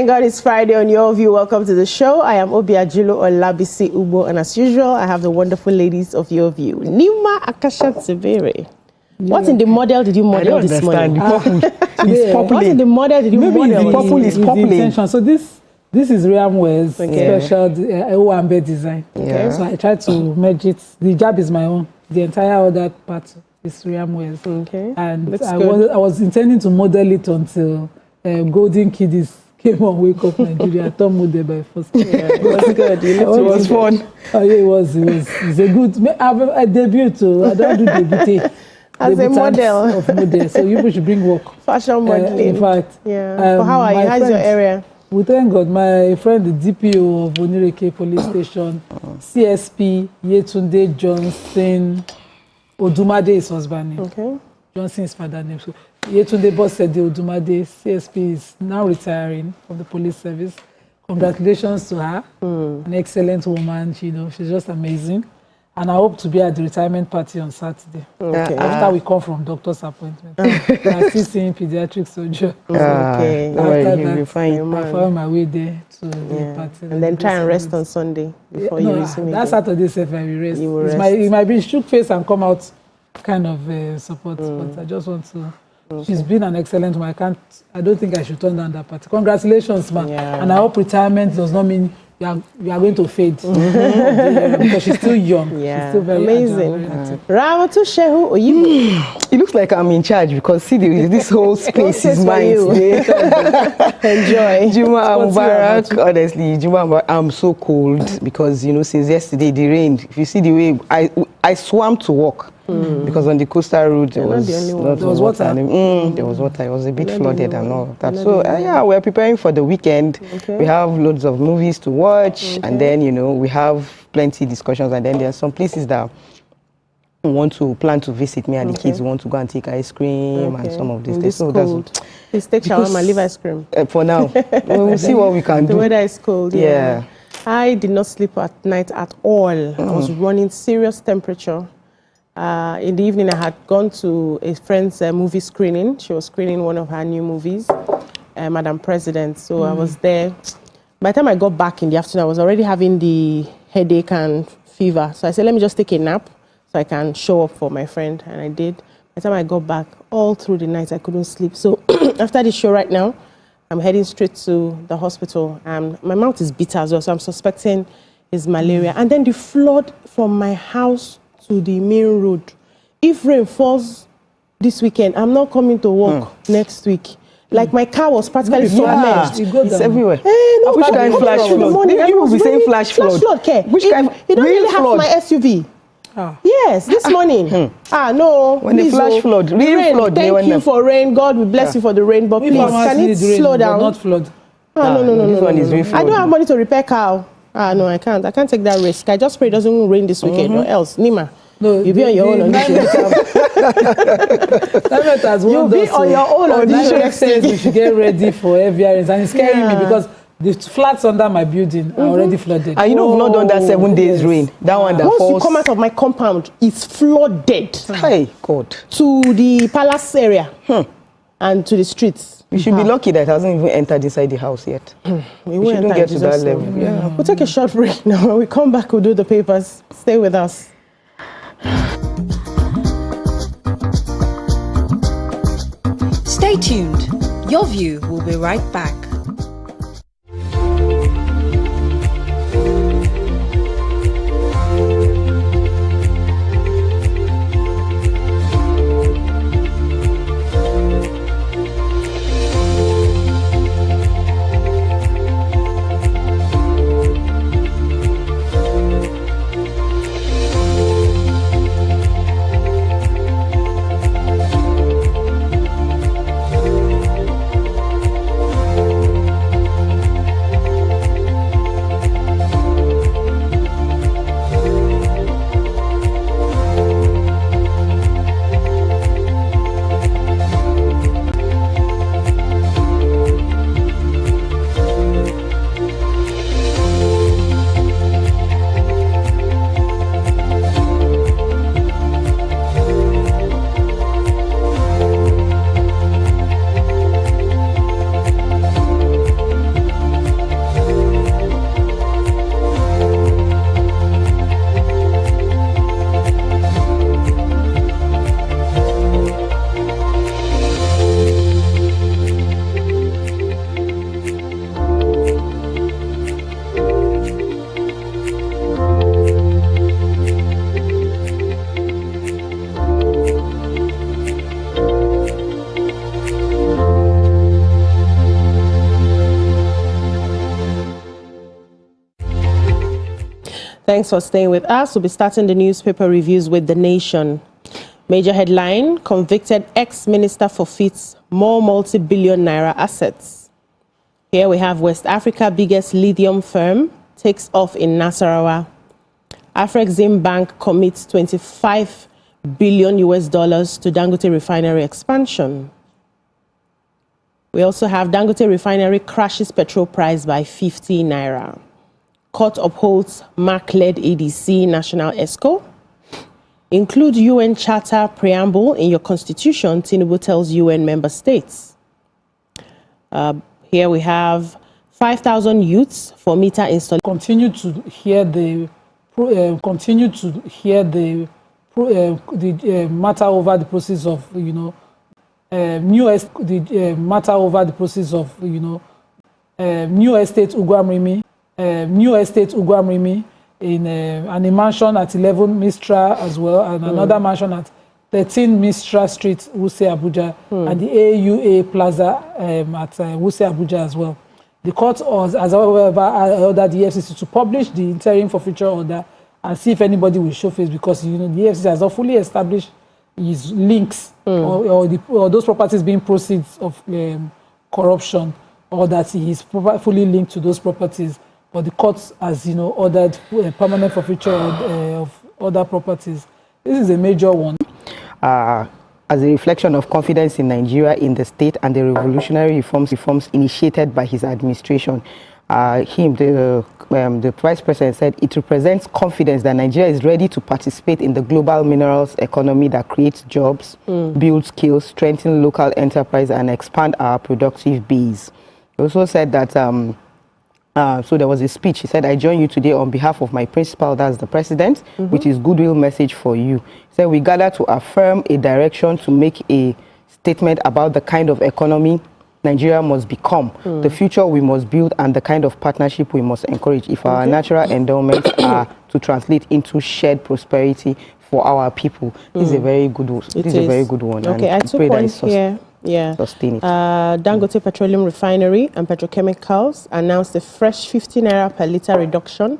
Thank God it's Friday on Your View. Welcome to the show. I am Obi Ajulo Olabisi Ubo, and as usual, I have the wonderful ladies of Your View. Nima Akasha Tsibere. What in the model did you model this morning? What in the model did you model? The purple is purple. So this is Riamware's special Owambe design. Okay. So I tried to merge it. The jab is my own. The entire other part is Riamware's. Okay. And I was intending to model it until Golden Kiddies came on Wake Up Nigeria. I thought model by first. Yeah, it was good. It was fun. Oh yeah, it was a good. I debut too. I don't do debut. As a model. Of model. So you should bring work. Fashion modeling. In fact. Yeah. So how are you? How's your area? We thank God. My friend, the DPO of Onireke Police Station, CSP Yetunde Johnson Odumade is husband name. Okay. Johnson is father name. So Yetunde boss said the Odumade CSP is now retiring from the police service. Congratulations to her. An excellent woman. She's just amazing. And I hope to be at the retirement party on Saturday. Okay. After we come from doctor's appointment. I'm still seeing pediatric surgery. Okay. After that, I found my way there to the party. And then try and rest on Sunday before you resume. That Saturday, if I will rest. You will rest. It might be shook face and come out kind of support, but I just want to. She's been an excellent one. I don't think I should turn down that party. Congratulations, man. Yeah. And I hope retirement does not mean you are going to fade because she's still young. Yeah, she's still very amazing. Rawatu Shehu Oyibo. It looks like I'm in charge because see this whole space is mine. Enjoy. Juma Mubarak, honestly, Juma Mubarak, I'm so cold because since yesterday the rain. If you see the way I swam to work. Because on the coastal route there was water. There was water. It was a bit flooded and all of that. So we're preparing for the weekend. Okay. We have loads of movies to watch, and then we have plenty discussions, and then there are some places that want to plan to visit. Me and the kids want to go and take ice cream and some of these things. So please take shawarma, leave ice cream. For now, we'll see what we can do. The weather is cold. Yeah. I did not sleep at night at all. I was running serious temperature. In the evening, I had gone to a friend's movie screening. She was screening one of her new movies, Madam President. So I was there. By the time I got back in the afternoon, I was already having the headache and fever. So I said, let me just take a nap so I can show up for my friend. And I did. By the time I got back, all through the night, I couldn't sleep. So after the show right now, I'm heading straight to the hospital. My mouth is bitter as well, so I'm suspecting it's malaria. And then the flood from my house to the main road. If rain falls this weekend, I'm not coming to work next week. Like my car was practically submerged. It's everywhere. No, which kind of flash flood? You will be saying flash flood. Which kind? You don't really have my SUV. Yes, this morning. No. When the flash flood, real flood. Thank you for rain. God will bless you for the rain. But please, can it slow down? Not flood. No. I don't have money to repair car. No, I can't. I can't take that risk. I just pray it doesn't rain this weekend or else. Nima, you'll be on your own on this show. You'll be on your own on this show. Says we should get ready for heavy rains, and it's scaring me because the flats under my building are already flooded. And we've not done that 7 days rain. That one that Once falls. you come out of my compound, it's flooded. Hey, God. To the palace area and to the streets. We should be lucky that it hasn't even entered inside the house yet. We shouldn't get to that level. We'll take a short break now. When we come back, we'll do the papers. Stay with us. Stay tuned. Your View will be right back. Thanks for staying with us. We'll be starting the newspaper reviews with The Nation. Major headline, convicted ex-minister forfeits more multi-billion naira assets. Here we have West Africa's biggest lithium firm takes off in Nasarawa. Afrexim Bank commits $25 billion to Dangote refinery expansion. We also have Dangote refinery crashes petrol price by 50 naira. Court upholds MAC-led ADC National ESCO. Include UN Charter preamble in your constitution, Tinubu tells UN member states. Here we have 5,000 youths for meter installation. Continue to hear the matter over the process of new estate Ugwamrimi in and a mansion at 11 Mistra as well, and another mansion at 13 Mistra Street, Wuse, Abuja, and the AUA Plaza at Wuse, Abuja as well. The court has, however, ordered the EFCC to publish the interim forfeiture order and see if anybody will show face, because the EFCC has not fully established his links or those properties being proceeds of corruption, or that he is fully linked to those properties. But the court has, ordered permanent forfeiture of other properties. This is a major one. As a reflection of confidence in Nigeria, in the state, and the revolutionary reforms initiated by his administration, the Vice President said it represents confidence that Nigeria is ready to participate in the global minerals economy that creates jobs, builds skills, strengthens local enterprise, and expand our productive base. He also said that, so there was a speech. He said, I join you today on behalf of my principal, that's the president, with his goodwill message for you. He said, we gather to affirm a direction to make a statement about the kind of economy Nigeria must become, the future we must build, and the kind of partnership we must encourage if our natural endowments are to translate into shared prosperity for our people. This is a very good one. This is a very good one. Okay, I took one here. Yeah. Sustain it. Dangote Petroleum Refinery and Petrochemicals announced a fresh 50 naira per litre reduction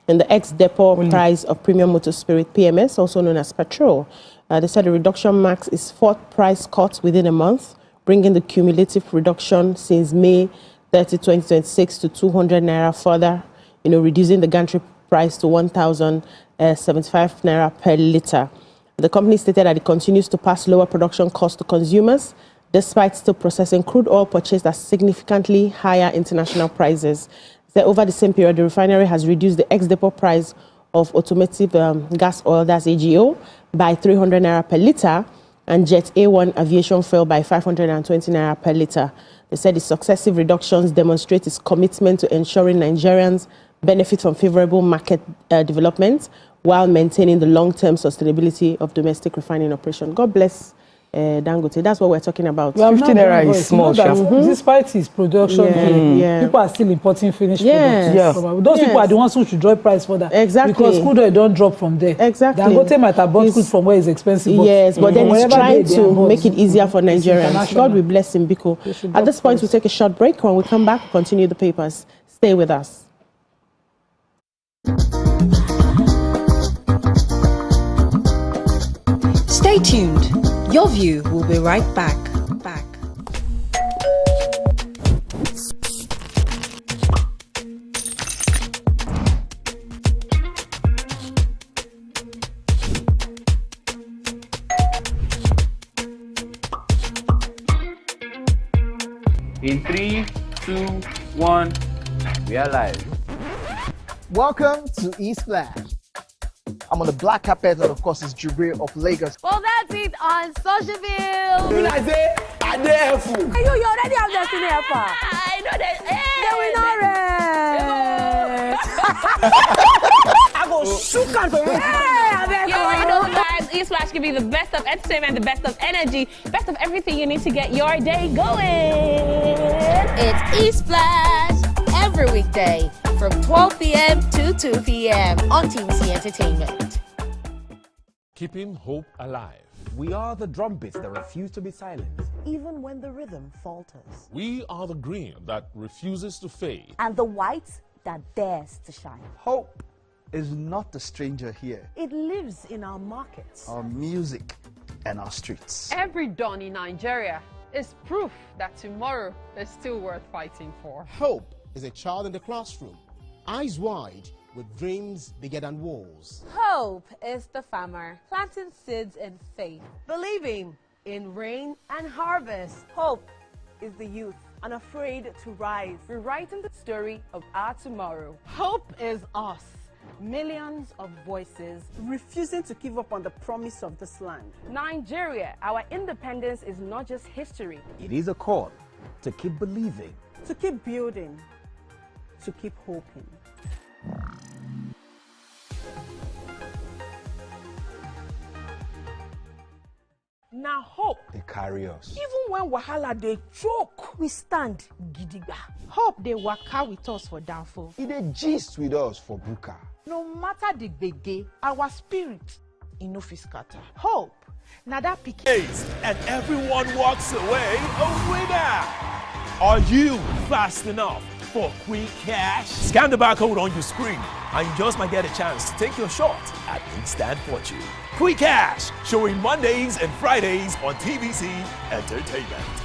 in the ex-depot price of premium motor spirit, PMS, also known as petrol. They said the reduction marks its fourth price cut within a month, bringing the cumulative reduction since May 30, 2026 to 200 naira further, reducing the gantry price to 1,075 naira per litre. The company stated that it continues to pass lower production costs to consumers, despite still processing crude oil purchased at significantly higher international prices. So over the same period, the refinery has reduced the ex-depot price of automotive gas oil, that's AGO, by 300 naira per litre, and Jet A1 aviation fuel by 520 naira per litre. They said the successive reductions demonstrate its commitment to ensuring Nigerians benefit from favourable market development while maintaining the long-term sustainability of domestic refining operation. God bless Dangote. That's what we're talking about. 50 naira is small. Despite his production, people are still importing finished products. Those people are the ones who should drop price for that. Exactly. Because crude oil don't drop from there. Exactly. Dangote might have bought crude from where it's expensive. Yes, but then he's trying to make it easier for Nigerians. God will bless him, Biko. At this point, we'll take a short break. When we come back, we'll continue the papers. Stay with us. Stay tuned. Your View will be right back. In 3, 2, 1, we are live. Welcome to East Flash. I'm on the black carpet, and of course, it's Jubril of Lagos. Well, that's it on Socialville. When I say, I dare fool. You already have Destiny Alpha. I know that. I go shook out for you. You know, guys, East Flash can be the best of entertainment, the best of energy, best of everything you need to get your day going. It's East Flash every weekday from 12 p.m. to 2 p.m. on TVC Entertainment. Keeping hope alive. We are the drumbeats that refuse to be silenced. Even when the rhythm falters. We are the green that refuses to fade. And the white that dares to shine. Hope is not a stranger here. It lives in our markets, Our music, and our streets. Every dawn in Nigeria is proof that tomorrow is still worth fighting for. Hope is a child in the classroom, eyes wide, with dreams bigger than walls. Hope is the farmer, planting seeds in faith. believing in rain and harvest. Hope is the youth, unafraid to rise, Rewriting the story of our tomorrow. Hope is us, millions of voices refusing to give up on the promise of this land. Nigeria, our independence is not just history. It is a call to keep believing, To keep building, to keep hoping. Now hope, they carry us. even when wahala dey choke, we stand gidigba. Hope they waka with us for downfall. It dey gist with us for buka. No matter the gbege, our spirit e no fit scatter. Hope, now that pikin. And everyone walks away a winner. Are you fast enough for quick cash? Scan the barcode on your screen and you just might get a chance to take your shot at instant fortune. Quick Cash, showing Mondays and Fridays on TVC Entertainment.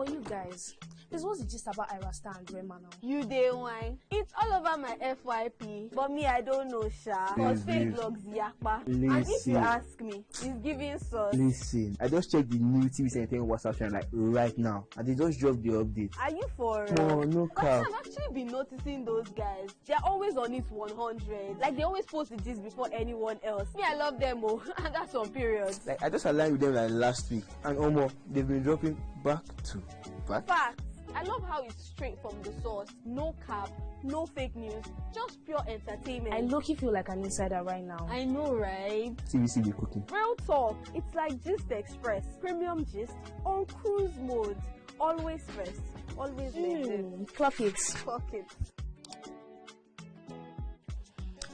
You guys, this was the gist about Irasta and Rema now. You day wine. It's all over my FYP, but me I don't know, Sha. Cause fake blogs yakpa. And if you ask me, it's giving sauce. Listen, I just checked the new TVC Entertainment WhatsApp channel like right now, and they just dropped the update. Are you for? No cap. I've actually been noticing those guys. They're always on it 100. Like they always post the gist before anyone else. Me, I love them, oh, and that's on periods. Like I just aligned with them like last week, and they've been dropping back to back. Facts. I love how it's straight from the source. No cap, no fake news, just pure entertainment. I low-key feel like an insider right now. I know, right? TVC be cooking. Real talk. It's like Gist Express, premium gist on cruise mode. Always first, always next. Clock it. Clock it.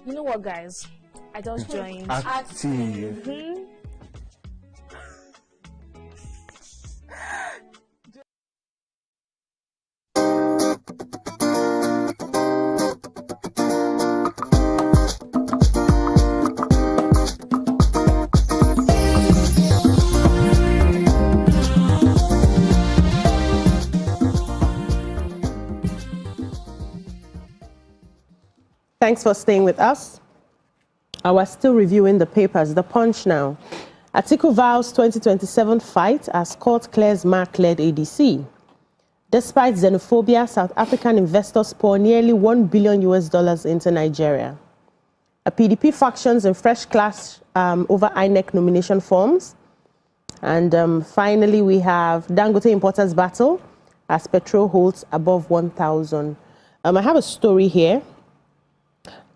You know what, guys? I just joined. Active. Thanks for staying with us. We're still reviewing the papers. The Punch now. Atiku vows 2027 fight as court clears Mark-led ADC. Despite xenophobia, South African investors pour nearly $1 billion into Nigeria. A PDP factions in fresh clash over INEC nomination forms. And finally, we have Dangote importers battle as petrol holds above 1,000. I have a story here.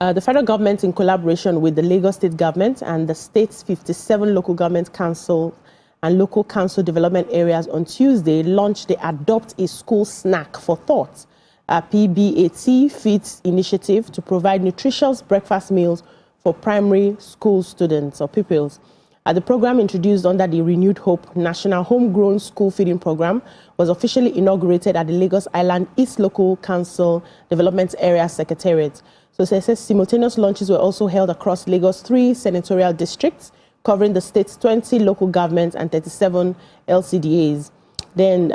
The federal government, in collaboration with the Lagos State government and the state's 57 local government council and local council development areas on Tuesday, launched the Adopt a School Snack for Thought, a PBAT Feeds initiative to provide nutritious breakfast meals for primary school students or pupils. The program, introduced under the Renewed Hope National Homegrown School Feeding Program, was officially inaugurated at the Lagos Island East Local Council Development Area Secretariat. So it says simultaneous launches were also held across Lagos' 3 senatorial districts, covering the state's 20 local governments and 37 LCDAs. Then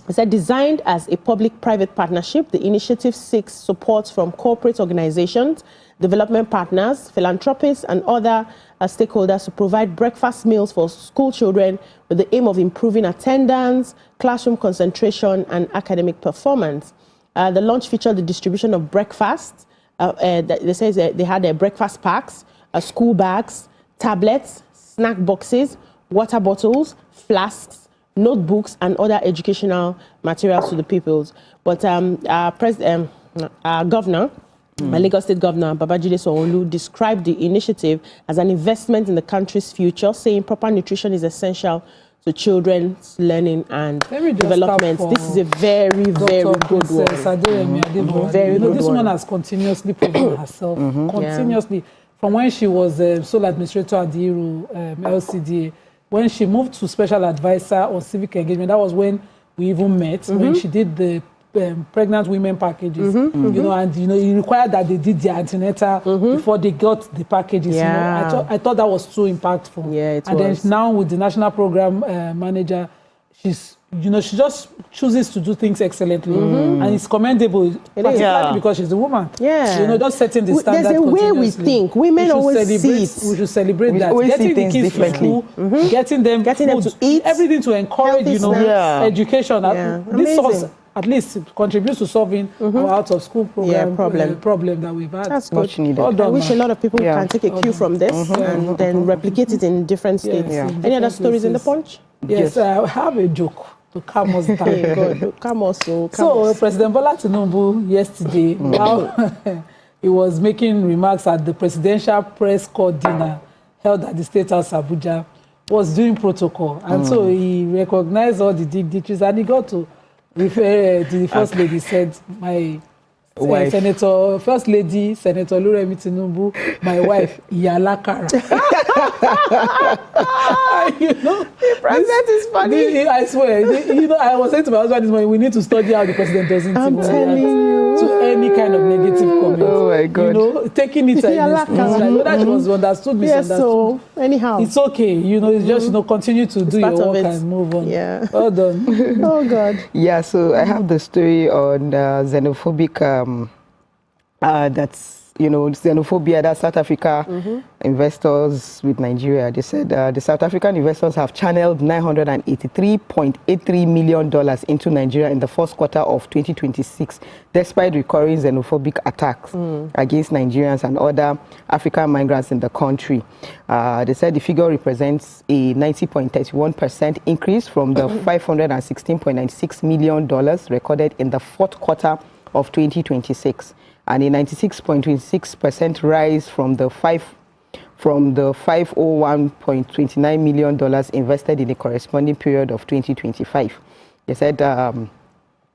it said, designed as a public-private partnership, the initiative seeks support from corporate organizations, development partners, philanthropists, and other stakeholders to provide breakfast meals for school children with the aim of improving attendance, classroom concentration, and academic performance. The launch featured the distribution of breakfast. They say they had their breakfast packs, school bags, tablets, snack boxes, water bottles, flasks, notebooks, and other educational materials to the pupils. But our governor, Lagos State Governor Babajide Sanwo-Olu, described the initiative as an investment in the country's future, saying proper nutrition is essential to children's learning and development. This is a very, very good one. Very good this one has continuously proven herself. Continuously. Yeah. From when she was sole administrator at the LCDA, when she moved to special advisor on civic engagement, that was when we even met, when she did the pregnant women packages, you know, and you know, it required that they did the antenatal before they got the packages. Yeah. You know, I thought that was so impactful. Yeah, it and was. Then now with the national program manager, she's, you know, she just chooses to do things excellently, and it's commendable, particularly because she's a woman. Yeah, you know, just setting the standard. There's a way we think. Women always see it. We should celebrate that. Getting the kids to school, getting them to eat, everything to encourage, you know, education. This source at least contributes to solving our out of school problem that we've had. That's good. I wish a lot of people can take a cue from this and then replicate it in different states. Any other stories in the Punch? Yes, I have a joke to calm us down. So President Bola Tinubu yesterday, while he was making remarks at the presidential press corps dinner held at the State House Abuja, was doing protocol, and so he recognized all the dignitaries, and he got to refer to the First Lady, said, my wife. Senator, First Lady, Senator Luremi Tinubu, my wife, Iyalakara. You know, the president is funny. I swear, you know, I was saying to my husband this morning, we need to study how the president doesn't react to any kind of negative comment. Oh my God. You know, taking it as whether she was understood, misunderstood. Yes, so anyhow, it's okay. You know, it's just, you know, continue to do your work and move on. Yeah. Well done. Oh God. Yeah, so I have the story on xenophobic that's, you know, xenophobia that South Africa investors with Nigeria. They said the South African investors have channeled $983.83 million into Nigeria in the first quarter of 2026, despite recurring xenophobic attacks against Nigerians and other African migrants in the country. They said the figure represents a 90.31% increase from the $516.96 million recorded in the fourth quarter of 2026. And a 96.26% rise from the $501.29 million invested in the corresponding period of 2025. They said the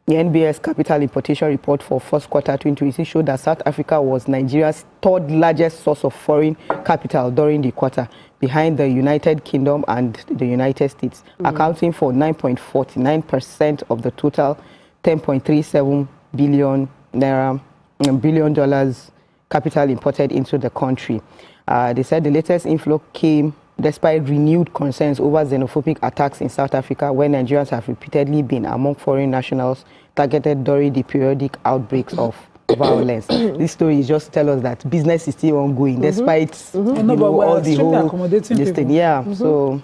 NBS Capital Importation Report for first quarter 2026 showed that South Africa was Nigeria's third largest source of foreign capital during the quarter, behind the United Kingdom and the United States, accounting for 9.49% of the total $10.37 billion capital imported into the country. They said the latest inflow came despite renewed concerns over xenophobic attacks in South Africa, where Nigerians have repeatedly been among foreign nationals targeted during the periodic outbreaks of violence. This story is just to tell us that business is still ongoing, despite you know, all the whole this thing. Yeah, so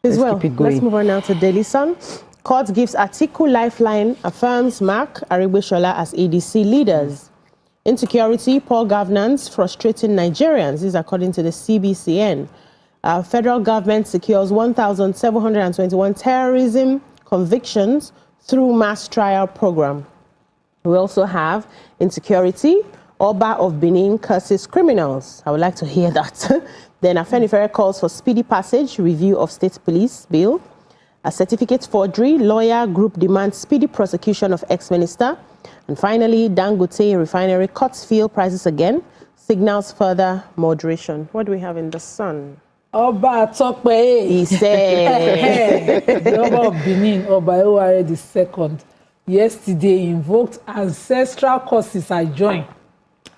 let's keep it going. Let's move on now to Daily Sun. Court gives Atiku lifeline, affirms Mark Arigbesola as ADC leaders. Insecurity, poor governance, frustrating Nigerians. This is according to the CBCN. Federal government secures 1,721 terrorism convictions through mass trial program. We also have insecurity. Oba of Benin curses criminals. I would like to hear that. Then Afenifere calls for speedy passage, review of state police bill. A certificate forgery, lawyer group demands speedy prosecution of ex-minister. And finally, Dangote refinery cuts fuel prices again, signals further moderation. What do we have in the Sun? Oba Tokpe. He said. The Oba of Benin, Oba Eware II, yesterday invoked ancestral curses I join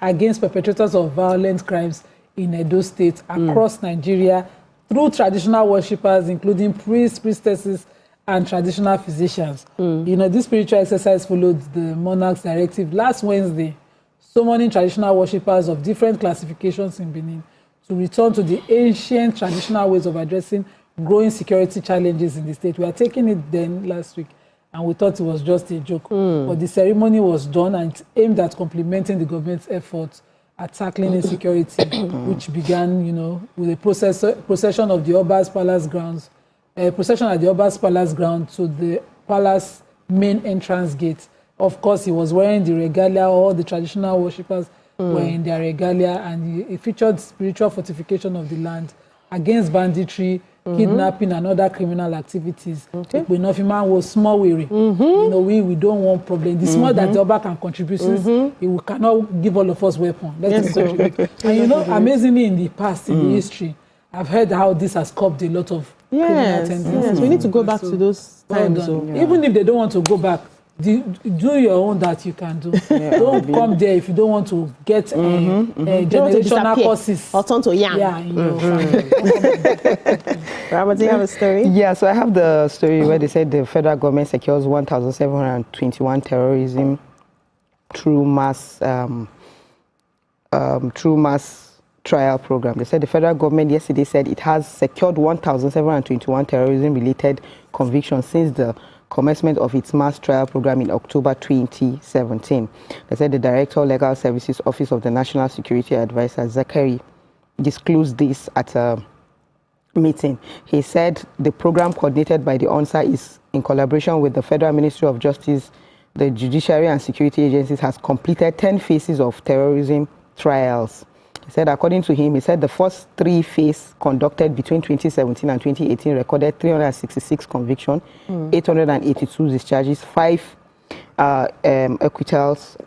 against perpetrators of violent crimes in Edo State across Nigeria, through traditional worshippers, including priests, priestesses, and traditional physicians. You know, this spiritual exercise followed the monarch's directive last Wednesday, summoning traditional worshippers of different classifications in Benin to return to the ancient traditional ways of addressing growing security challenges in the state. We are taking it then last week, and we thought it was just a joke. But the ceremony was done and aimed at complementing the government's efforts at tackling insecurity, which began, you know, with a procession of the Oba's Palace grounds, procession at the Oba's Palace ground to the palace main entrance gate. Of course, he was wearing the regalia. All the traditional worshippers were in their regalia, and it featured spiritual fortification of the land against banditry, kidnapping and other criminal activities. Okay. Man was small weary. You know, we don't want problem. The small that the Oba can contribute, we cannot give all of us weapons. Let's contribute. And you know, amazingly in the past, in the history, I've heard how this has curbed a lot of criminal tendencies. Yes, we need to go back to those times. Even if they don't want to go back, do your own that you can do. Don't come there if you don't want to get generational causes. Or turn to yam. Yeah, in your family. Rahma, do you have a story? Yeah, so I have the story where they said the federal government secures 1,721 terrorism through mass trial program. They said the federal government yesterday said it has secured 1,721 terrorism-related convictions since the commencement of its mass trial program in October 2017. They said the Director of Legal Services Office of the National Security Advisor, Zachary, disclosed this at a meeting. He said the program coordinated by the ONSA is in collaboration with the Federal Ministry of Justice, the Judiciary and Security Agencies has completed 10 phases of terrorism trials. He said, according to him, he said the first 3 phases conducted between 2017 and 2018 recorded 366 convictions, 882 discharges, 5 acquittals,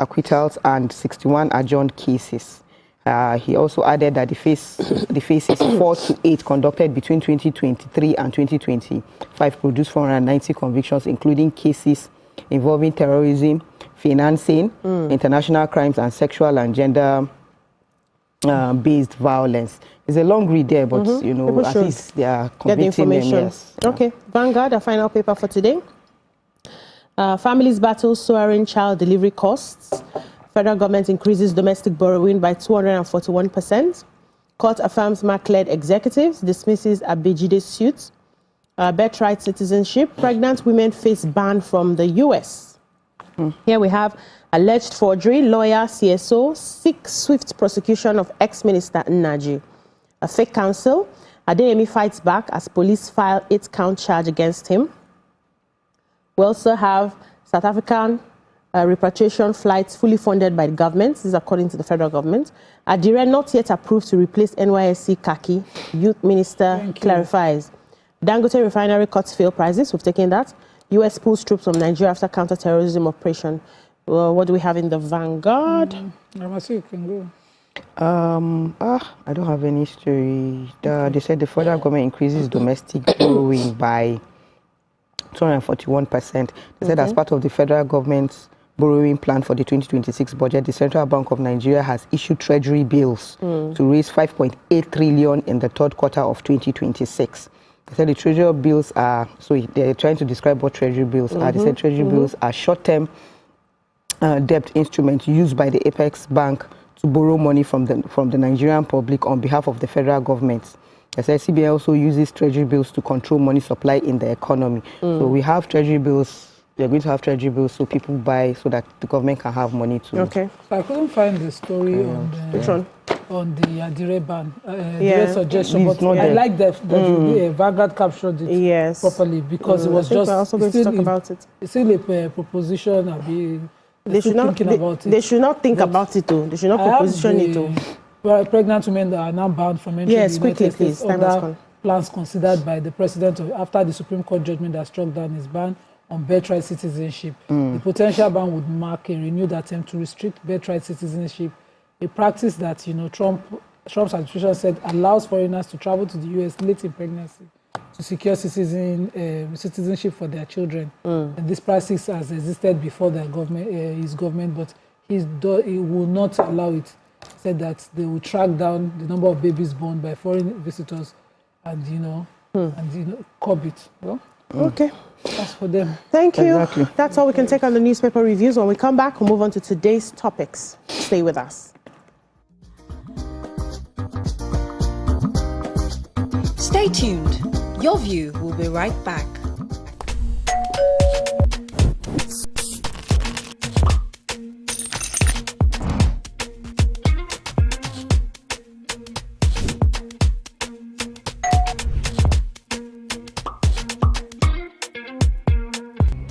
and 61 adjourned cases. He also added that the phases 4 to 8 conducted between 2023 and 2025 produced 490 convictions, including cases involving terrorism, financing, international crimes, and sexual and gender based violence. It's a long read there, but you know, at least they are convicting them. Yes. Okay, Vanguard, our final paper for today. Families battle soaring child delivery costs. Federal government increases domestic borrowing by 241%. Court affirms MAC-led executives, dismisses Abejide's suit. Birthright citizenship. Pregnant women face ban from the US. Here we have alleged forgery, lawyer, CSO, seeks swift prosecution of ex-minister Nnaji. A fake counsel, Adeyemi fights back as police file 8-count charge against him. We also have South African repatriation flights fully funded by the government. This is according to the federal government. Adire not yet approved to replace NYSC Kaki. Youth Minister clarifies. Dangote refinery cuts fuel prices. We've taken that. US pulls troops from Nigeria after counter-terrorism operation. Well, what do we have in the Vanguard? You can go. I don't have any story. They said the federal government increases domestic borrowing by 241%. They said as part of the federal government's borrowing plan for the 2026 budget, the Central Bank of Nigeria has issued treasury bills to raise 5.8 trillion in the third quarter of 2026. They said the treasury bills are, so they're trying to describe what treasury bills are. They said treasury bills are short-term debt instruments used by the Apex Bank to borrow money from the Nigerian public on behalf of the federal government. They said CBN also uses treasury bills to control money supply in the economy. So we have treasury bills. We're going to have treasury bills so people buy so that the government can have money to. Okay. I couldn't find the story on the Adire ban. Suggestion, but I like that Vanguard captured it properly because it was just. Also going to talk about it. It's still a proposition. They should not think about it though. They should not proposition it though. Pregnant women that are now banned from entering the United States. Other plans considered by the president after the Supreme Court judgment that struck down his ban on birthright citizenship. The potential ban would mark a renewed attempt to restrict birthright citizenship, a practice that Trump's administration said allows foreigners to travel to the U.S. late in pregnancy to secure citizenship for their children. And this practice has existed before his government, but he will not allow it. He said that they will track down the number of babies born by foreign visitors and curb it. Well, okay. That's for them. Thank you. Exactly. That's all we can take on the newspaper reviews. When we come back, we'll move on to today's topics. Stay with us. Stay tuned. Your View will be right back.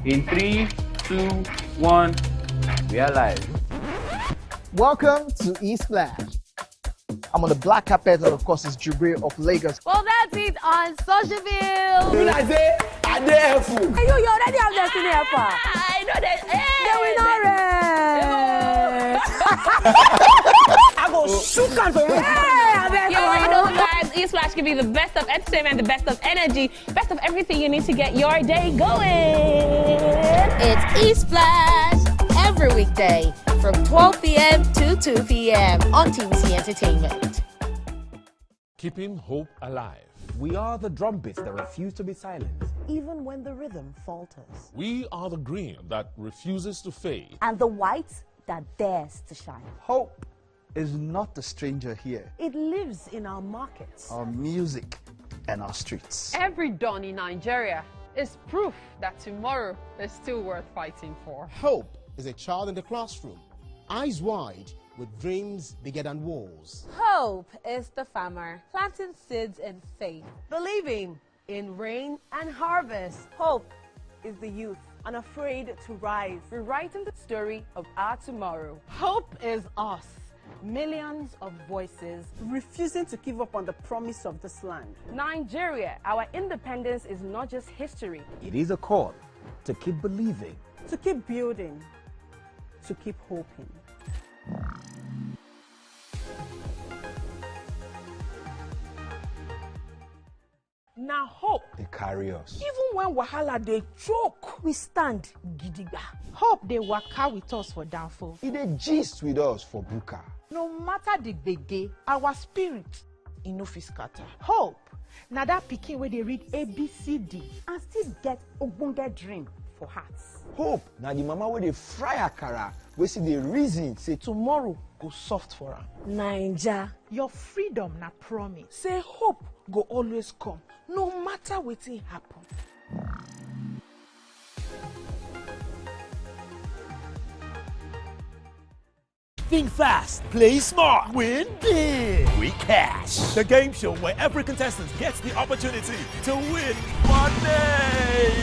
In 3, 2, 1, we are live. Welcome to eSplash. I'm on the black carpet, and of course, it's Jubril of Lagos. Well, that's it on Socialville. When I say, I dare fool. You already have Destiny Alpha. I know that. I go shoot for you. You already know, guys. E-Splash give you the best of entertainment, the best of energy, best of everything you need to get your day going. It's E-Splash every weekday from 12 p.m. to 2 p.m. on TVC Entertainment. Keeping hope alive. We are the drumbeats that refuse to be silenced. Even when the rhythm falters. We are the green that refuses to fade. And the white that dares to shine. Hope is not a stranger here. It lives in our markets, Our music and our streets. Every dawn in Nigeria is proof that tomorrow is still worth fighting for. Hope is a child in the classroom, eyes wide, with dreams bigger than walls. Hope is the farmer planting seeds in faith. believing in rain and harvest. Hope is the youth, unafraid to rise. Rewriting the story of our tomorrow. Hope is us, millions of voices refusing to give up on the promise of this land. Nigeria, our independence is not just history. It is a call to keep believing. To keep building, to keep hoping. Now hope. They carry us. Even when wahala dey choke, we stand gidigba. Hope dey waka with us for downfall. It dey gist with us for buka. No matter the gbege, our spirit e no fit scatter. Hope na that pikin wey dey read ABCD and still get ogbonge dream for hearts. Hope na the mama wey dey fry akara, wey see the reason say Tomorrow go soft for am. Naija, Your freedom na promise. Say hope go always come, no matter wetin happen. Think fast, play smart, win big. We Cash, the game show where every contestant gets the opportunity to win money.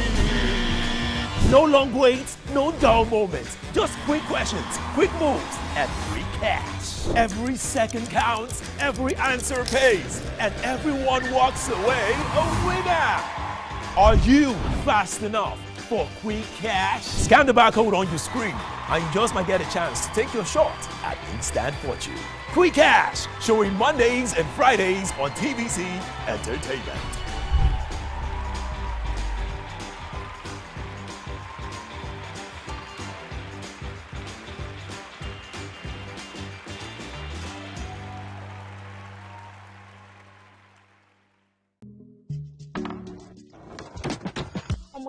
No long waits, no dull moments, just quick questions, quick moves, and free cash. Every second counts, every answer pays, and everyone walks away a winner. Are you fast enough for quick cash? Scan the barcode on your screen and you just might get a chance to take your shot at instant fortune. Quick Cash, showing Mondays and Fridays on TVC Entertainment.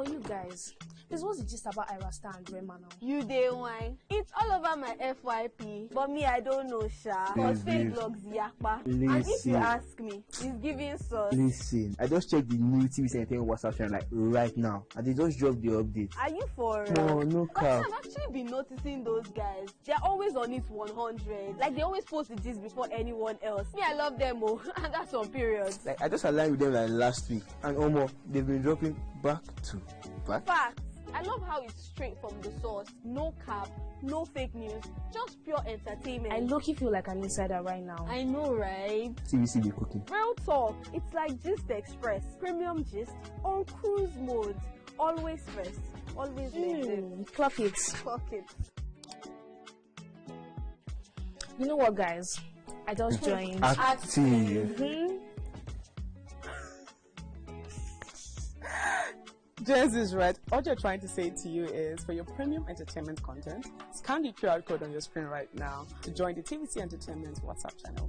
You guys, this was the gist about Ira Star and Rema now. You day wine. It's all over my FYP, but me I don't know sha. Cause fake blogs yakpa. And if you ask me, it's giving sauce. Listen, I just checked the new TV Entertainment WhatsApp channel like right now, and they just dropped the update. Are you for No, no cap. I've actually been noticing those guys. They're always on it 100. Like they always post the gist before anyone else. Me, I love them oh. And that's on period. Like I just aligned with them like last week, and almost they've been dropping back to back. Facts. I love how it's straight from the source. No cap, no fake news, just pure entertainment. I low-key feel like an insider right now. I know, right? TVC be cooking. Real talk. It's like Gist Express. Premium gist on cruise mode. Always first. Always legit. Clock it. Clock it. You know what, guys? I just joined. Active. Jens is right. All you're trying to say to you is for your premium entertainment content, scan the QR code on your screen right now to join the TVC Entertainment WhatsApp channel.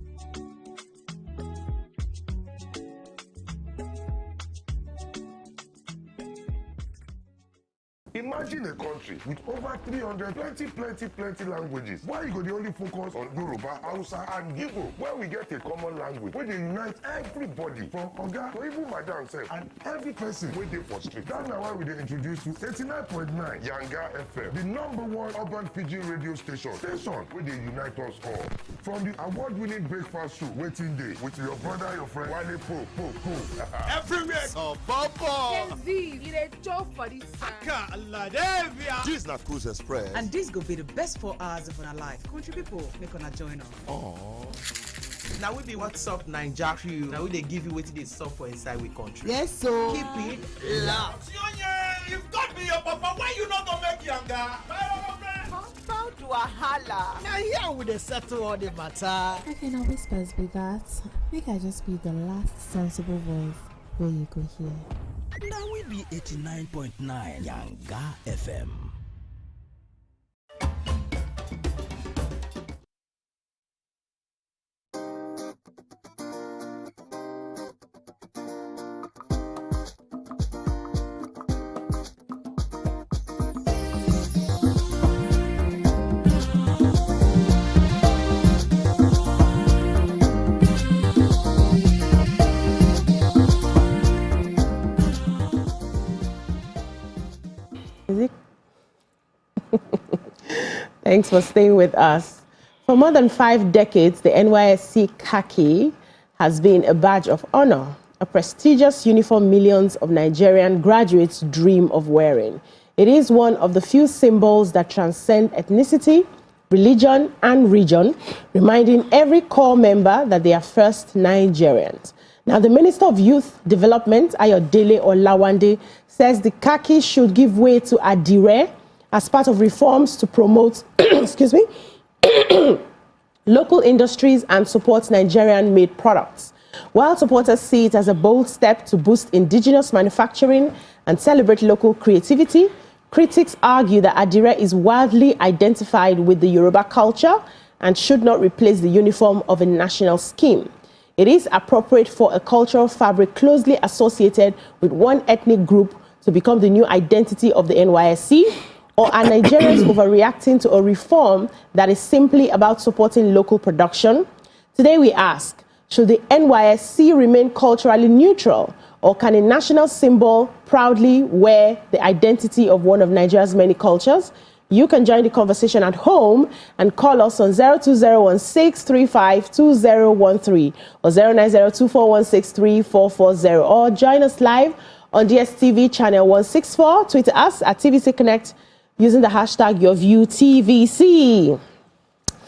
Imagine a country with over 300 plenty languages. Why you go the only focus on Yoruba, Hausa, and Igbo? Where we get a common language, where they unite everybody from Oga to even Madam self, and every person where they for street. That's now why we they introduce you 89.9 Yanga FM, the #1 urban pidgin radio station where they unite us all. From the award-winning breakfast show, Waiting Day, with your brother, your friend, Wale Po. Everywhere. Oh, Papa. Gen Z, it a job for this This is not Cruise Express. And this go be the best 4 hours of our life. Country people, make una join us. Aww. Now we be what's up, Naija crew. Now we they give you what they sub for inside we country. Yes, so keep it locked. You've got me your papa. Why you not gonna make younger? How do I holla? Now here we dey settle all the matter. Okay, now whispers be that. Make I just be the last sensible voice where you go hear. Now we be 89.9 Yanga FM. Thanks for staying with us. For more than 5 decades, the NYSC khaki has been a badge of honor, a prestigious uniform millions of Nigerian graduates dream of wearing. It is one of the few symbols that transcend ethnicity, religion, and region, reminding every core member that they are first Nigerians. Now, the Minister of Youth Development, Ayodele Olawande, says the khaki should give way to adire as part of reforms to promote, excuse me, local industries and support Nigerian-made products. While supporters see it as a bold step to boost indigenous manufacturing and celebrate local creativity, critics argue that adire is widely identified with the Yoruba culture and should not replace the uniform of a national scheme. It is appropriate for a cultural fabric closely associated with one ethnic group to become the new identity of the NYSC, or are Nigerians overreacting to a reform that is simply about supporting local production? Today we ask, should the NYSC remain culturally neutral, or can a national symbol proudly wear the identity of one of Nigeria's many cultures? You can join the conversation at home and call us on 02016352013 or 09024163440, or join us live on DSTV channel 164. Tweet us at TVC Connect using the hashtag YourViewTVC.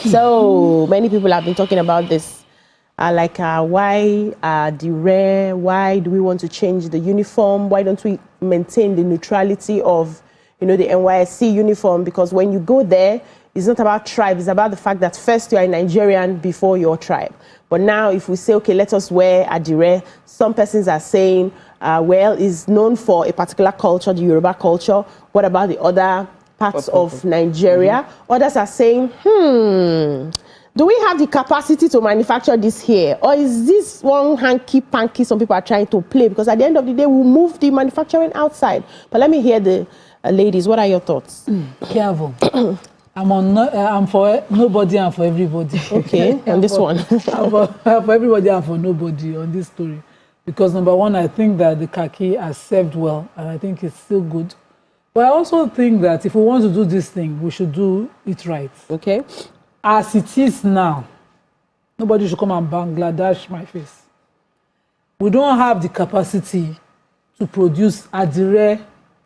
So many people have been talking about this. Why adire? Why do we want to change the uniform? Why don't we maintain the neutrality of, the NYSC uniform? Because when you go there, it's not about tribe. It's about the fact that first you are a Nigerian before your tribe. But now if we say, okay, let us wear adire, some persons are saying, well, it's known for a particular culture, the Yoruba culture. What about the other parts of Nigeria? Others are saying, do we have the capacity to manufacture this here? Or is this one hanky-panky some people are trying to play? Because at the end of the day, we'll move the manufacturing outside. But let me hear the ladies. What are your thoughts? Careful. I'm for nobody and for everybody. Okay, on this one. I'm for everybody and for nobody on this story. Because number one, I think that the khaki has served well, and I think it's still good. But I also think that if we want to do this thing, we should do it right. Okay. As it is now, nobody should come and Bangladesh my face. We don't have the capacity to produce adire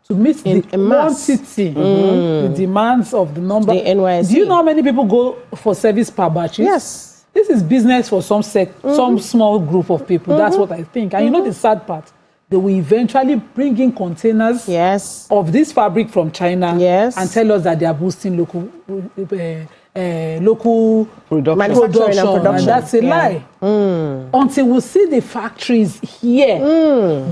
to meet the quantity, the demands of the number. The NYSC. Do you know how many people go for service per batches? Yes. This is business for some small group of people. That's what I think. And you know the sad part? They will eventually bring in containers of this fabric from China and tell us that they are boosting local production. And that's a lie. Until we see the factories here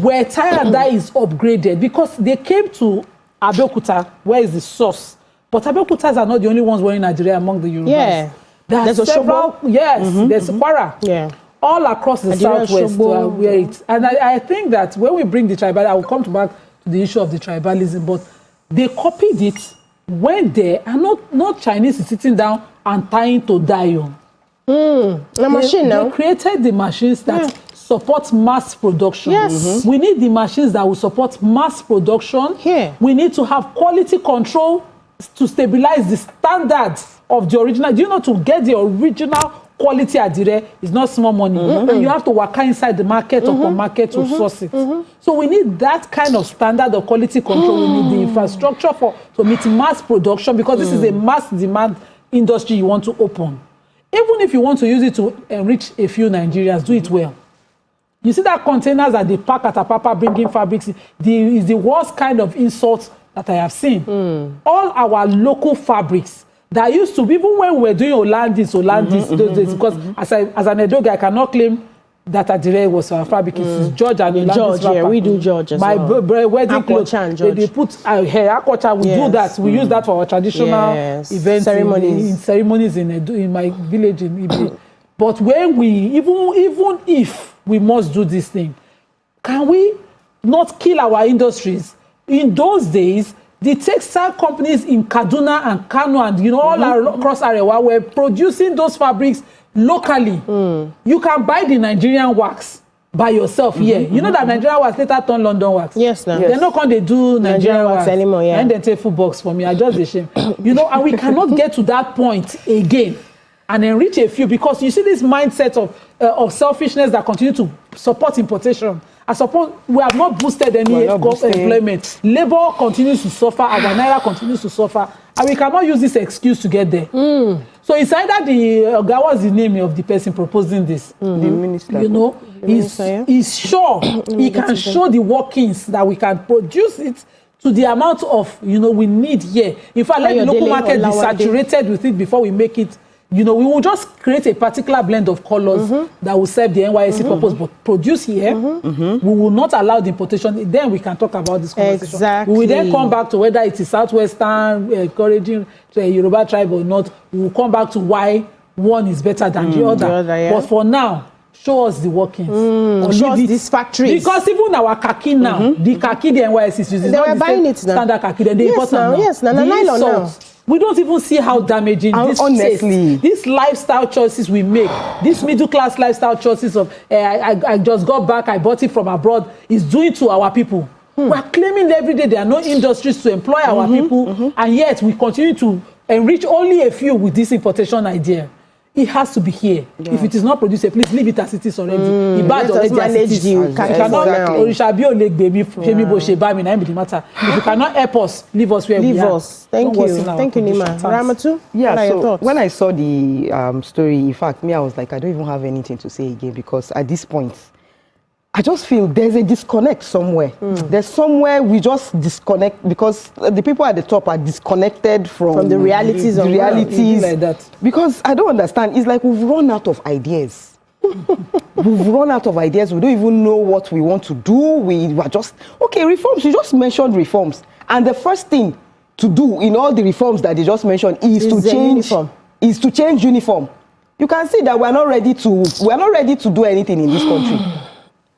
where tire dye is upgraded, because they came to Abeokuta, where is the source? But Abeokutas are not the only ones wearing Nigeria among the Yorubas. Yeah. There's several, there's Kwara. Yeah. All across the southwest where it. And I think that when we bring the tribal, I will come back to the issue of the tribalism, but they copied it, went there, and not Chinese is sitting down and tying to dye on. They created the machines that support mass production. Yes. We need the machines that will support mass production. We need to have quality control to stabilize the standards of the original. Do you know, to get the original quality adire is not small money, and you have to work inside the market or per market to source it. So we need that kind of standard of quality control. We need the infrastructure to meet mass production, because this is a mass demand industry you want to open. Even if you want to use it to enrich a few Nigerians, do it well. You see that containers that they pack at Apapa bringing fabrics is the worst kind of insult that I have seen. All our local fabrics that used to, even when we were doing Olandis, those days, because as an Edo guy, I cannot claim that Adire was our fabric. It's George and George, yeah, we do George as well. My wedding clothes, they put hair, Akwacha, we do that. We use that for our traditional events, ceremonies in my village in Ibe. But when we, even if we must do this thing, can we not kill our industries? In those days, the textile companies in Kaduna and Kano and all across Arewa were producing those fabrics locally. You can buy the Nigerian wax by yourself here. You know that Nigerian wax later turned London wax. Yes, now. They're not going to do Nigerian wax anymore, yeah. And they take full box for me. I just ashamed. And we cannot get to that point again and enrich a few, because you see this mindset of selfishness that continue to support importation. I suppose we have not boosted any employment. Labor continues to suffer, our Naira continues to suffer, and we cannot use this excuse to get there. So it's either that was the name of the person proposing this. The minister. He's sure he can show the workings that we can produce it to the amount of we need here. In fact, let the local market be saturated with it before we make it. We will just create a particular blend of colors that will serve the NYSC purpose, but produce here. We will not allow the importation. Then we can talk about this conversation. Exactly. We will then come back to whether it is Southwestern encouraging the Yoruba tribe or not. We will come back to why one is better than the other. But for now, show us the workings. Show us these factories. Because even our khaki now, the khaki the NYSC uses, they were buying it now. Standard khaki. Then they import now. Yes, now. Nylon now. We don't even see how damaging these lifestyle choices we make, these middle-class lifestyle choices of I just got back, I bought it from abroad, is doing to our people. We are claiming every day there are no industries to employ our people, and yet we continue to enrich only a few with this importation idea. It has to be here. Yeah. If it is not produced, please leave it as it is already. Let us manage you. If you cannot help us, leave us where we are. Thank you. Thank you, Nima. Ramatu? Yeah, so when I saw the story, in fact, I was like, I don't even have anything to say again, because at this point, I just feel there's a disconnect somewhere. There's somewhere we just disconnect, because the people at the top are disconnected from the realities of realities like that. Because I don't understand. It's like we've run out of ideas. We've run out of ideas. We don't even know what we want to do. We were just reforms. You just mentioned reforms, and the first thing to do in all the reforms that they just mentioned is to change uniform. You can see that we're not ready to do anything in this country.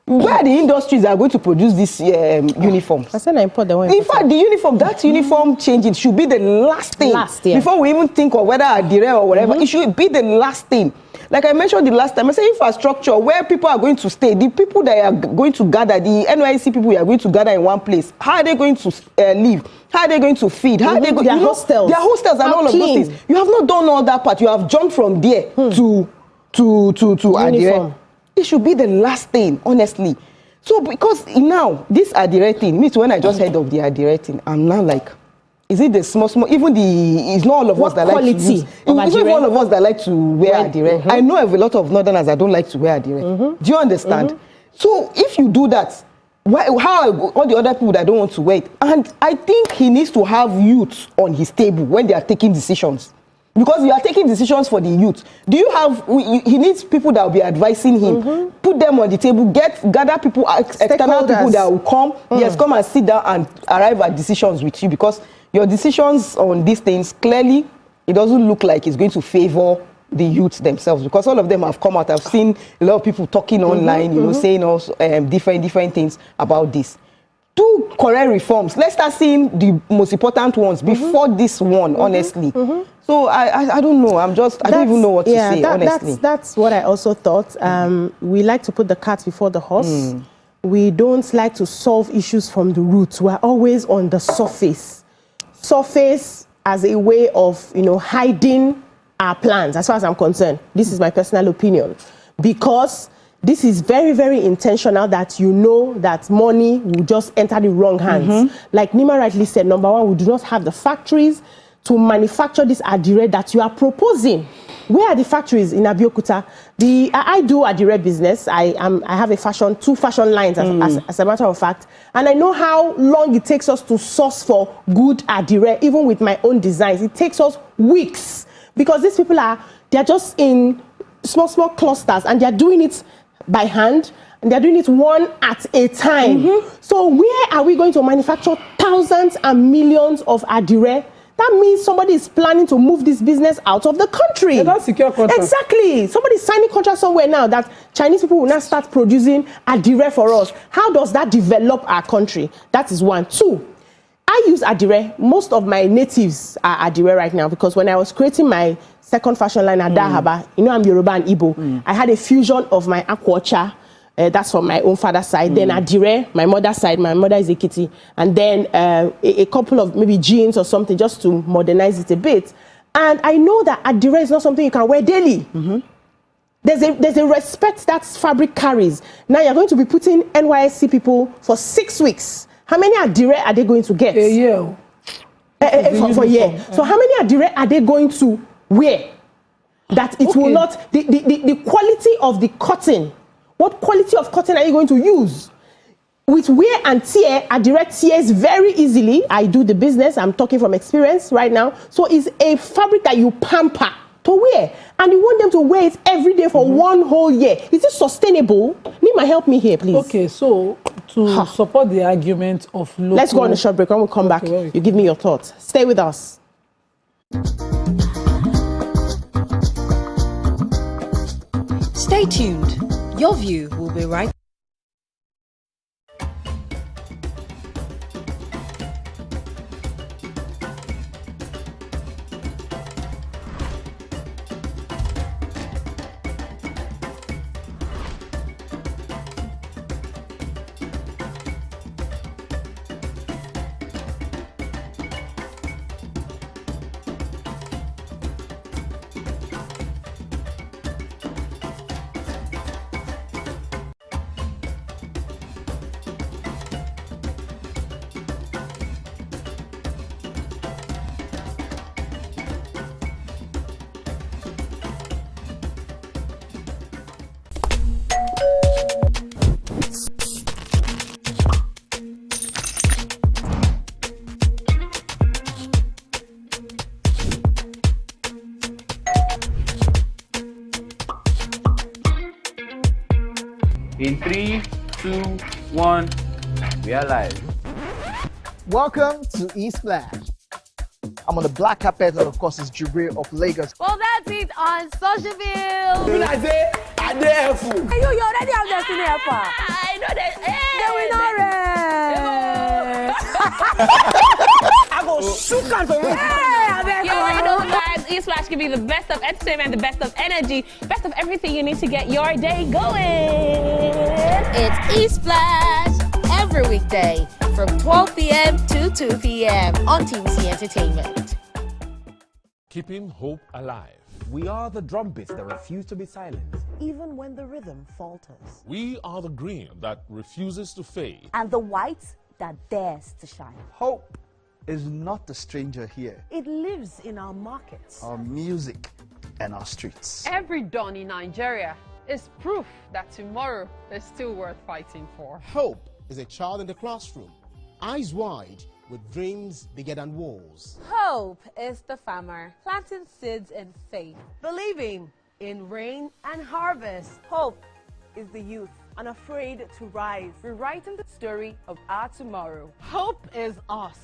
Where the industries are going to produce these uniforms? I said I import the one. In fact, the uniform changing should be the last thing. Before we even think of whether Adire or whatever, it should be the last thing. Like I mentioned the last time, I say infrastructure, where people are going to stay, the people that are going to gather, the NYSC people who are going to gather in one place, how are they going to live? How are they going to feed? How are they going to hostels? Their hostels and all of those things. You have not done all that part. You have jumped from there to Adire. It should be the last thing, honestly. So because now this Adire thing, means when I just heard of the Adire thing, I'm now like, is it the small, even it's not all of us that like to use. It's not all of us that like to wear Adire. I know of a lot of Northerners that don't like to wear Adire. Do you understand? So if you do that, how all the other people that don't want to wear it? And I think he needs to have youth on his table when they are taking decisions. Because you are taking decisions for the youth. Do you have? He needs people that will be advising him. Put them on the table. Gather people, external people that will come. Yes, come and sit down and arrive at decisions with you. Because your decisions on these things, clearly, it doesn't look like it's going to favor the youth themselves. Because all of them have come out. I've seen a lot of people talking online, saying also different things about this. Do correct reforms. Let's start seeing the most important ones before this one, honestly. So I don't know. I don't even know what to say, honestly. That's what I also thought. We like to put the cart before the horse. We don't like to solve issues from the roots. We're always on the surface. Surface as a way of, hiding our plans, as far as I'm concerned. This is my personal opinion. Because this is very, very intentional, that that money will just enter the wrong hands. Like Nima rightly said, number one, we do not have the factories to manufacture this Adire that you are proposing. where are the factories in Abeokuta? I do adire business. I have two fashion lines as a matter of fact, and I know how long it takes us to source for good adire, even with my own designs. It takes us weeks because these people they're just in small clusters and they're doing it by hand and they're doing it one at a time. So where are we going to manufacture thousands and millions of adire? That means somebody is planning to move this business out of the country. They don't secure contracts. Exactly. Somebody's signing contracts somewhere now that Chinese people will now start producing adire for us. How does that develop our country? That is one. Two, I use adire. Most of my natives are adire right now because when I was creating my second fashion line at Dahaba, you know I'm Yoruba and Igbo. I had a fusion of my aquacha. That's from my own father's side. Then adire, my mother's side. My mother is Ekiti. And then a couple of maybe jeans or something just to modernize it a bit. And I know that adire is not something you can wear daily. There's a respect that fabric carries. Now you're going to be putting NYSC people for 6 weeks. How many adire are they going to get? A year. For a year. So how many adire are they going to wear? That it will not, the quality of the cotton. What quality of cotton are you going to use? With wear and tear, adire tears very easily. I do the business. I'm talking from experience right now. So it's a fabric that you pamper to wear. And you want them to wear it every day for one whole year. Is it sustainable? Nima, help me here, please. Okay, so to support the argument of local... Let's go on a short break. When we come back, you give me your thoughts. Stay with us. Stay tuned. Your view will be right. In 3, 2, 1, we are live. Welcome to Eastland. I'm on the black carpet, and of course, it's Jubril of Lagos. Well, that's it on Socialville. You're already have Destiny Alpha. I know that. I go shoot on for you. You already know, guys. Eastlash give you the best of entertainment, the best of energy, best of everything you need to get your day going. It's Eastlash every weekday from 12 p.m. to 2 p.m. on TVC Entertainment. Keeping hope alive. We are the drumbeats that refuse to be silenced. Even when the rhythm falters. We are the green that refuses to fade. And the white that dares to shine. Hope is not a stranger here. It lives in our markets, our music, and our streets. Every dawn in Nigeria is proof that tomorrow is still worth fighting for. Hope is a child in the classroom, eyes wide, with dreams bigger than walls. Hope is the farmer planting seeds in faith, believing in rain and harvest. Hope is the youth unafraid to rise, rewriting the story of our tomorrow. Hope is us,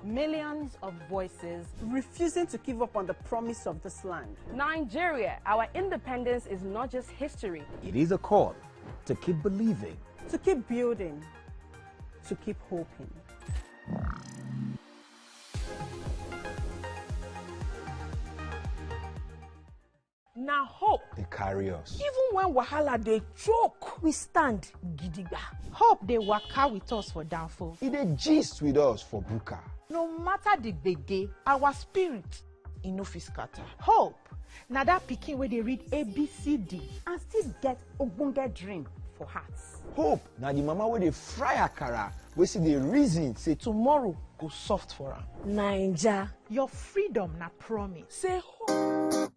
millions of voices refusing to give up on the promise of this land. Nigeria, our independence is not just history. It is a call to keep believing, to keep building, to keep hoping. Now hope they carry us. Even when wahala they choke, we stand gidigba. Hope they waka with us for downfall. It they gist with us for buka. No matter the gbege, our spirit in no fit scatter. Hope na that pikin where they read ABCD and still get ogbonge dream for hearts. Hope na the mama where they fry akara, we see the reason say tomorrow go soft for her. Naija, your freedom na promise. Say hope.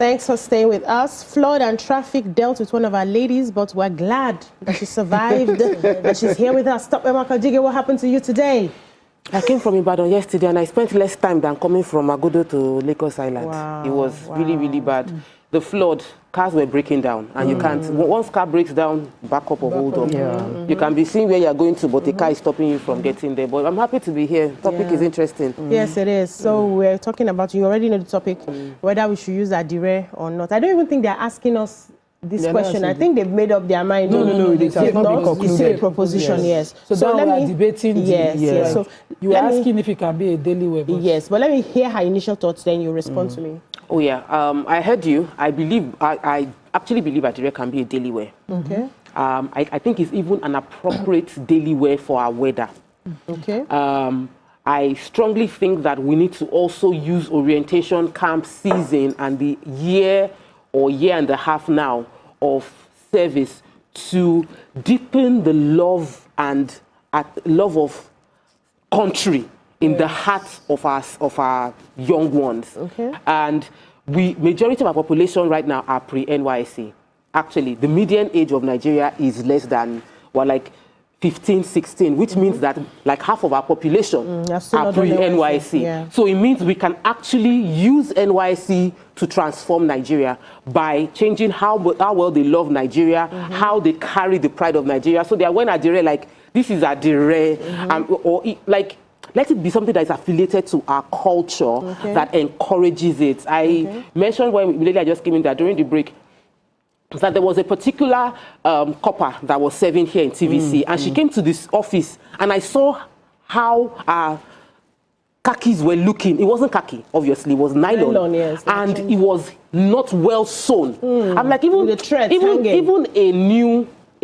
Thanks for staying with us. Flood and traffic dealt with one of our ladies, but we're glad that she survived and she's here with us. Stop, Emma Kajige, what happened to you today? I came from Ibadan yesterday and I spent less time than coming from Agodo to Lagos Island. Wow, it was really, really bad. The flood, cars were breaking down, and you can't, once car breaks down, back up or hold up. You can be seeing where you're going to, but the car is stopping you from getting there. But I'm happy to be here. Topic is interesting. Yes, it is. So we're talking about, you already know the topic, whether we should use adire or not. I don't even think they're asking us this question. I think they've made up their mind. No, it has not been concluded. It's a proposition, yes. So let me debating. Yes. So you're asking if it can be a daily way. Yes, but let me hear her initial thoughts, then you respond to me. Oh yeah, I heard you. I actually believe adire can be a daily wear. Okay. I think it's even an appropriate daily wear for our weather. Okay. I strongly think that we need to also use orientation camp season and the year or year and a half now of service to deepen the love and love of country in the hearts of our young ones. Okay. And majority of our population right now are pre-NYSC. Actually, the median age of Nigeria is less than, like 15, 16, which means that like half of our population are pre-NYSC. Yeah. So it means we can actually use NYSC to transform Nigeria by changing how well they love Nigeria, how they carry the pride of Nigeria. So they are when adire, like, this is adire, let it be something that is affiliated to our culture that encourages it. I mentioned when I just came in there during the break, that there was a particular copper that was serving here in TVC, and she came to this office, and I saw how our khakis were looking. It wasn't khaki, obviously, it was nylon, yes, and it was not well sewn. I'm like, even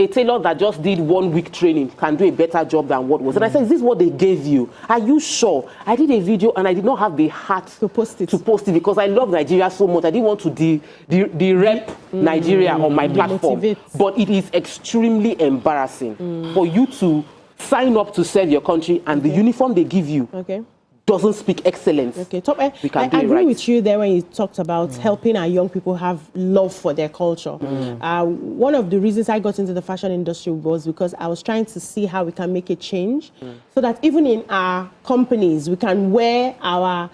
a tailor that just did 1 week training can do a better job than what was. And I said, is this what they gave you? Are you sure? I did a video and I did not have the heart to post it because I love Nigeria so much. I didn't want to rep Nigeria on my platform. But it is extremely embarrassing for you to sign up to serve your country and the uniform they give you doesn't speak excellence. Okay, I agree with you there when you talked about helping our young people have love for their culture. One of the reasons I got into the fashion industry was because I was trying to see how we can make a change so that even in our companies, we can wear our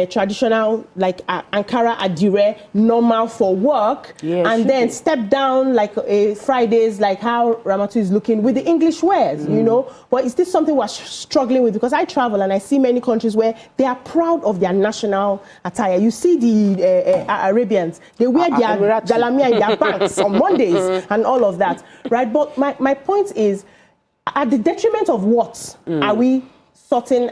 traditional, like Ankara adire, normal for work, and then step down like Fridays, like how Ramatu is looking with the English wears, you know. But is this something we're struggling with? Because I travel and I see many countries where they are proud of their national attire. You see the Arabians, they wear their jalamia in their pants on Mondays and all of that, right? But my point is, at the detriment of what are we sorting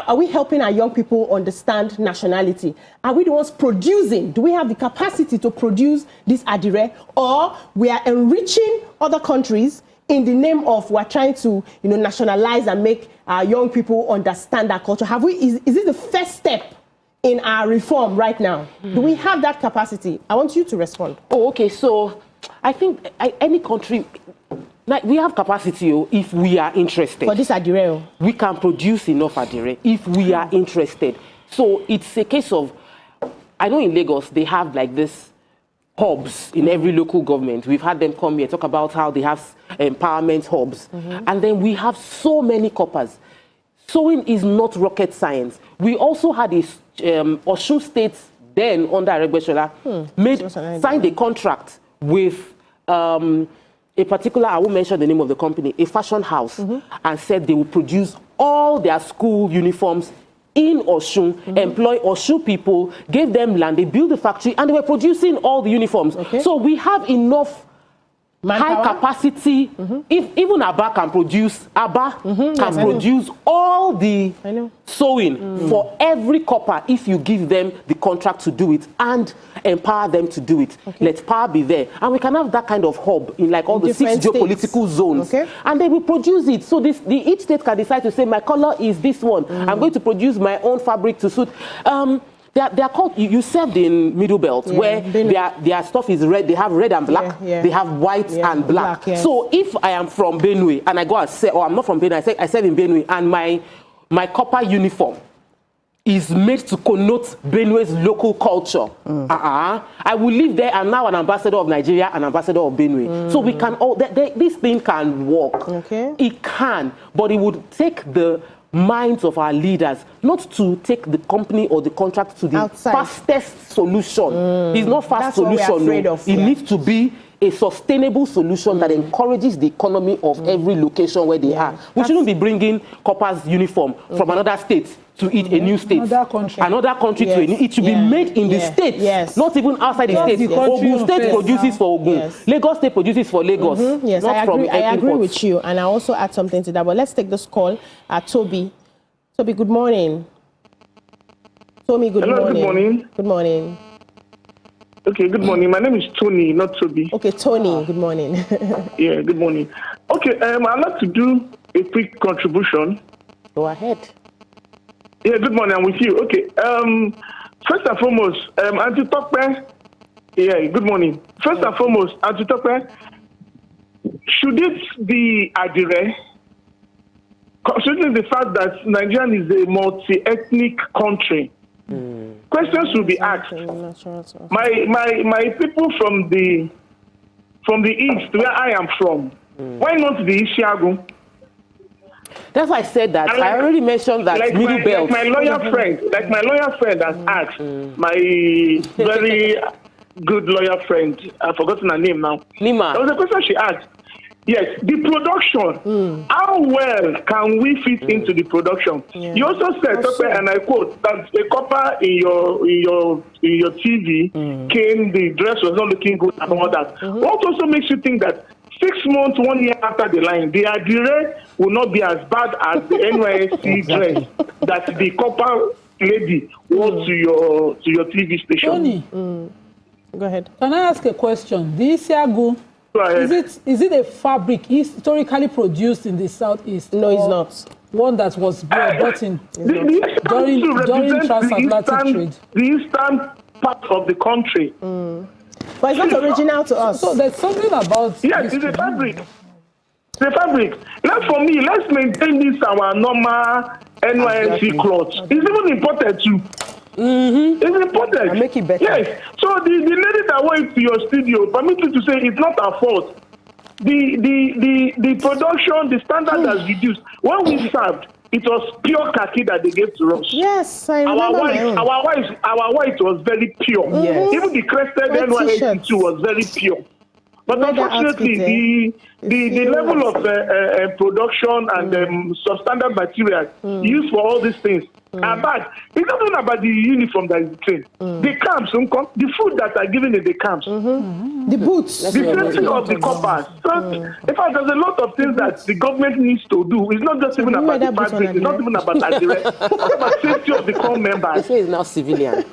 are we helping our young people understand nationality? Are we the ones producing? Do we have the capacity to produce this adire? Or we are enriching other countries in the name of we're trying to, nationalize and make our young people understand our culture? Is this the first step in our reform right now? Do we have that capacity? I want you to respond. Oh, okay. So I think any country... we have capacity if we are interested. For this adire, we can produce enough adire if we are interested. So it's a case of, I know in Lagos they have like this hubs in every local government. We've had them come here talk about how they have empowerment hubs, and then we have so many coppers. Sewing is not rocket science. We also had a Osun State then under Aregbesola signed a contract with a particular, I won't mention the name of the company, a fashion house, and said they will produce all their school uniforms in Osun, employ Osun people, gave them land, they built the factory, and they were producing all the uniforms. So we have enough high capacity. If even Abba can produce, produce all the sewing for every copper if you give them the contract to do it and empower them to do it. Let power be there. And we can have that kind of hub in like all the 6 geopolitical zones. And they will produce it. So each state can decide to say, my color is this one. I'm going to produce my own fabric to suit. They are called, you served in Middle Belt, where their stuff is red, they have red and black, they have white and black. So if I am from Benue and I go and say, or I'm not from Benue, I serve in Benue, and my copper uniform is made to connote Benue's local culture. I will live there. I'm now an ambassador of Nigeria, an ambassador of Benue. So we can all this thing can work. Okay. It can, but it would take the minds of our leaders not to take the company or the contract to the fastest solution. It's not fast solution. It needs to be a sustainable solution that encourages the economy of every location where they are. We shouldn't be bringing coppers uniform from another state to eat a new state. Another country to a new. It should be made in the state, not even outside the state. Ogun State produces for Ogun. Lagos State produces for Lagos. Yes, I agree with you. And I also add something to that. But let's take this call. Toby. Toby, good morning. Tommy, good morning. Good morning. Good morning. Okay, good morning. My name is Tony, not Toby. Okay, Tony, good morning. Yeah, good morning. Okay, I'd like to do a quick contribution. Go ahead. Yeah, good morning. I'm with you. Okay. First and foremost, Auntie Tokpe. Yeah, good morning. First and foremost, Auntie Tokpe, should it be Adire? Considering the fact that Nigeria is a multi-ethnic country, questions will be asked. My people from the east, where I am from, why not the Isiagu? That's why I said that. I already mentioned that middle belt. Like my lawyer friend has asked, my very good lawyer friend, I've forgotten her name now. Nima. There was a question she asked. Yes, the production. How well can we fit into the production? You also said, and I quote, that a copper in your TV came, the dress was not looking good and all that. What also makes you think that 6 months, 1 year after the line, the Adire will not be as bad as the NYSC dress that the copper lady wore to your TV station? Tony, go ahead. Can I ask a question? The Isiagu, is it a fabric historically produced in the southeast? No, it's not. One that was brought in during transatlantic trade. The eastern part of the country. But it's not original to us. So there's something about... Yes, it's a fabric. It's a fabric. Now for me, let's maintain this our normal NYSC clothes. It's even important too. It's important. And make it better. Yes. So the lady that went to your studio, permit me to say, it's not our fault. The production, the standard has reduced. When we served, it was pure khaki that they gave to us. Yes, I remember. Our white was very pure. Even the crested NYSC was very pure. But unfortunately, the level of production and substandard material used for all these things are bad. It's not even about the uniform that is the thing. The camps, the food that are given in the camps, the boots, the safety of the coppers. So, in fact, there's a lot of things that the government needs to do. It's not just even about the fabric. It's not even about the rest. It's about safety of the core members. This is now civilian.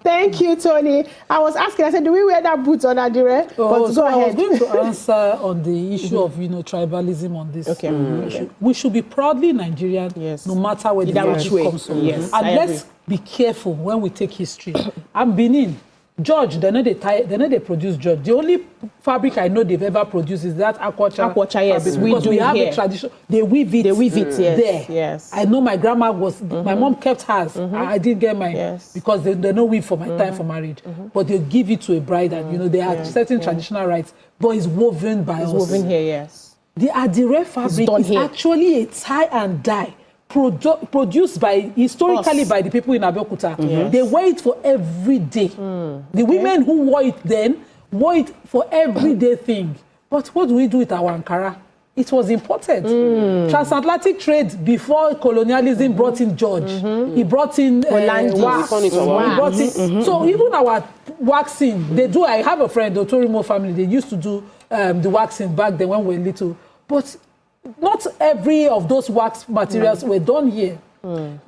Thank you, Tony. I was asking, I said, do we wear that boots on Adire? Oh, so I was going to answer on the issue of, tribalism on this. Okay. We should be proudly Nigerian, no matter where the country comes from. Yes, and let's be careful when we take history. I'm Benin. George, they know they produce George. The only fabric I know they've ever produced is that aquacha. Yes, because we have a tradition. They weave it. Yes. There. Yes. I know my grandma was. My mom kept hers. I didn't get mine because they don't weave for my time for marriage. But they give it to a bride, and they have certain traditional rights. But it's woven by us. It's woven here, yes. The Adire fabric is actually a tie and dye. Produced historically by the people in Abeokuta. They wear it for every day. The women who wore it then wore it for everyday thing. But what do we do with our Ankara? It was imported. Transatlantic trade before colonialism brought in George. He brought in wax. So even our waxing, they do. I have a friend, the Otorimo family. They used to do the waxing back then when we were little, but not every of those wax materials were done here.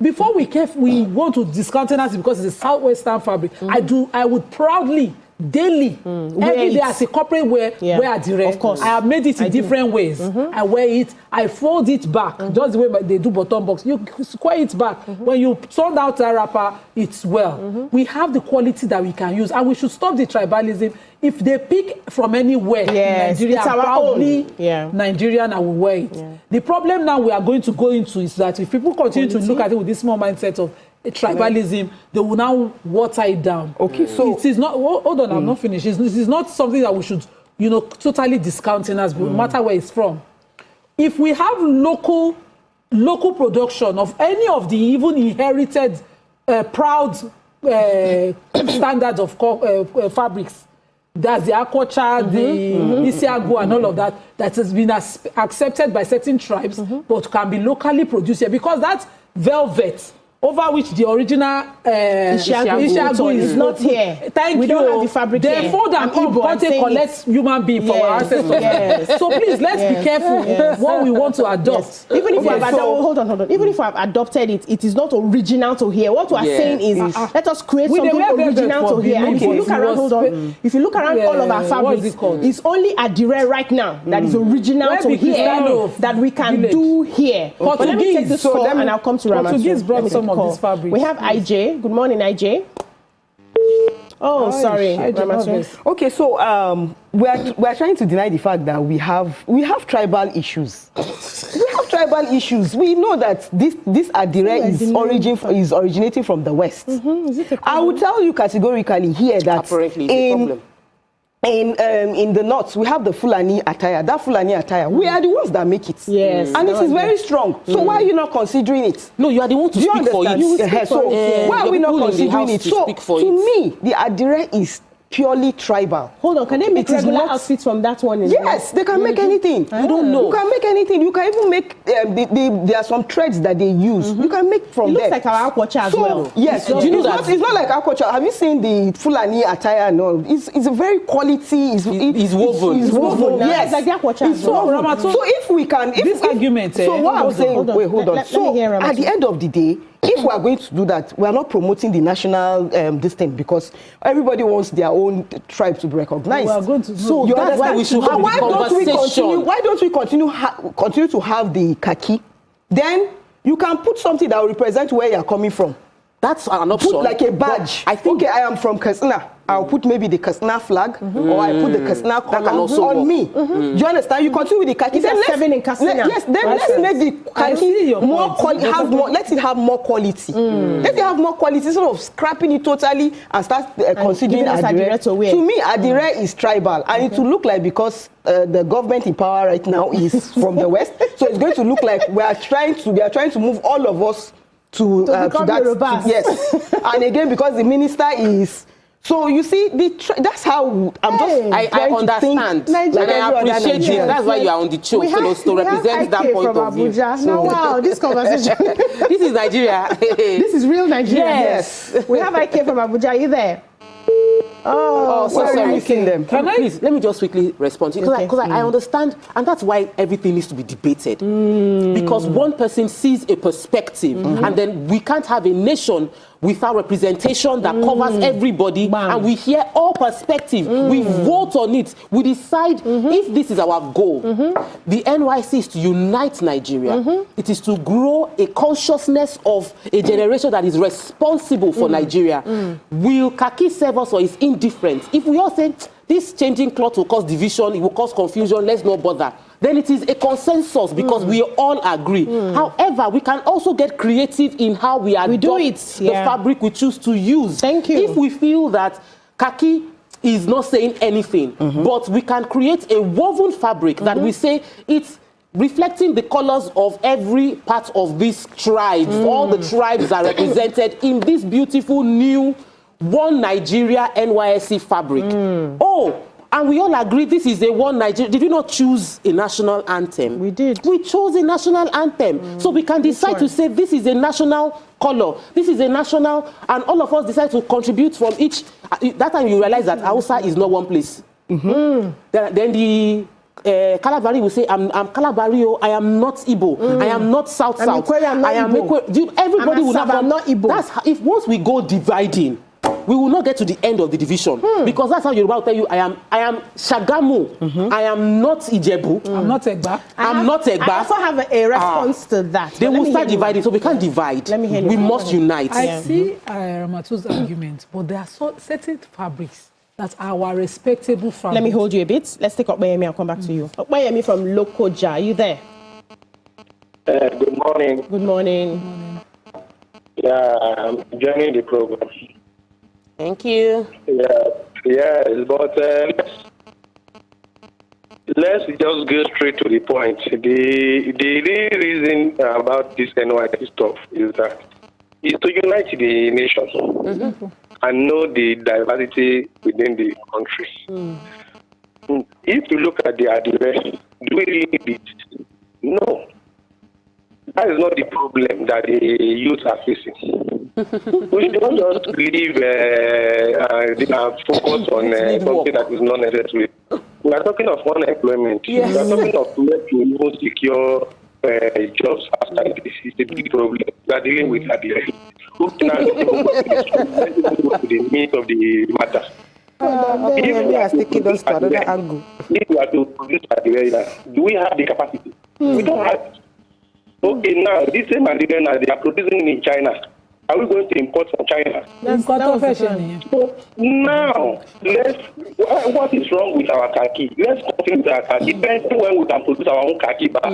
Before we want to discountenance it because it's a southwestern fabric. I would proudly, daily, every day as a corporate wear Adire. Of course. I have made it in different ways. I wear it, I fold it back, just the way they do bottom box. You square it back. When you turn out a wrapper, it's well. We have the quality that we can use, and we should stop the tribalism. If they pick from anywhere in Nigeria, proudly Nigerian, I will wear it. The problem now we are going to go into is that if people continue to look at it with this small mindset of tribalism, they will now water it down. Okay, so it is not. Hold on, I'm not finished. This is not something that we should, totally discount in as no matter where it's from. If we have local production of any of the even inherited proud standards of fabrics, that's the aquacha, the isiago, and all of that has been accepted by certain tribes, but can be locally produced here, because that velvet over which the original isiago is not here. Thank you. Don't have the fabric here. Therefore, that collect human being for our ancestors. Yes. So please, let's be careful what we want to adopt. Even if we have hold on. Even if we have adopted it, it is not original to here. What we are saying is, let us create something original to here. And if you look around, hold on. If you look around all of our fabrics, it's only Adire right now that is original to here that we can do here. But let me take this call and I'll come to Ramatu. Portuguese brought some of this fabric. We have IJ. Good morning, IJ. Oh, sorry. Okay, so we are trying to deny the fact that we have tribal issues. We have tribal issues. We know that this Adire is originating from the West. I will tell you categorically here that in the north we have the Fulani attire. That Fulani attire, we are the ones that make it. Yes, and it is very strong. So why are you not considering it? No, you are the one to speak for it. So why are we not considering it? So to me, the Adire is purely tribal. Hold on, can they make regular outfits from that one? Yes, they can make anything. You don't know. You can make anything. You can even make, there are some threads that they use. You can make from there. It looks like our aquacha as well. Yes, it's not like aquacha. Have you seen the Fulani attire? No, it's a very quality. It's woven. It's woven. Yes, it's like the aquacha as well. So if we can, this argument. So what I'm saying, wait, hold on. So at the end of the day, if we are going to do that, we are not promoting the national this thing, because everybody wants their own tribe to be recognized. We are going to. So that's why we should have the conversation. Why don't we continue to have the khaki? Then you can put something that will represent where you are coming from. That's an option. Put like a badge. I think, okay, I am from Katsina. I'll put maybe the Katsina flag, or I put the Katsina color on me. Do you understand? You continue with the khaki. Then let's make the khaki more quality. Let it have more quality. Let it have more quality instead of scrapping it totally and start considering Adire. To me, Adire is tribal, and it will look like, because the government in power right now is from the West, so it's going to look like we are trying to move all of us to that. Yes, and again, because the minister is. So you see, that's how I understand, and I appreciate you. That's why you are on the show, to represent that point of view. Now, wow, this conversation. This is Nigeria. This is real Nigeria. Yes. We have IK from Abuja. Are you there? Oh, sorry. Please, let me just quickly respond to you, because I understand, and that's why everything needs to be debated. Because one person sees a perspective, and then we can't have a nation without representation that covers everybody, and we hear all perspectives, we vote on it, we decide if this is our goal. The NYC is to unite Nigeria. It is to grow a consciousness of a generation that is responsible for Nigeria. Will khaki serve us, or is indifferent? If we all say this changing cloth will cause division, it will cause confusion, let's not bother, then it is a consensus, because we all agree. However, we can also get creative in how we adopt the fabric we choose to use. Thank you. If we feel that khaki is not saying anything, but we can create a woven fabric that we say it's reflecting the colors of every part of this tribe. All the tribes are represented in this beautiful new One Nigeria NYSC fabric. Oh, and we all agree this is a One Nigeria. Did we not choose a national anthem? We did. We chose a national anthem. So we can decide to say this is a national color. This is a national, and all of us decide to contribute from each. That time you realize that Hausa is not one place. Then the Kalabari will say, I'm Kalabari, I am not Igbo, I am not South. I am Ekwe. Everybody will have. I'm not Igbo. That's how, if once we go dividing, we will not get to the end of the division, because that's how Yoruba will tell you, I am Shagamu, I am not Ijebu, I'm not Egba. I'm not Egba. I also have a response to that. They will start dividing, so we can't divide. Let me hear you. We must unite. I see Ramatu's argument, but there are certain fabrics that are our respectable fabrics. Let me hold you a bit. Let's take up Bayemi. I'll come back to you. Bayemi from Lokoja, are you there? Good morning. Good morning. I'm joining the program. Thank you. Yes, but let's just go straight to the point. The real reason about this NYC stuff is that it's to unite the nation and know the diversity within the country. If you look at the address, do we really need it? No. That is not the problem that the youth are facing. We don't just leave focus on something that is not necessary. We are talking of unemployment. Yes. We are talking of where to even secure jobs after this is a big problem. We are dealing with that. The meat of the matter. If we are taking us to another angle, if we are to produce at the area, do we have the capacity? We don't have it. Okay, now this same material now they are producing in China. Are we going to import from China? So now, what is wrong with our khaki? Let's continue with our khaki. Depending when we can produce our own khaki back.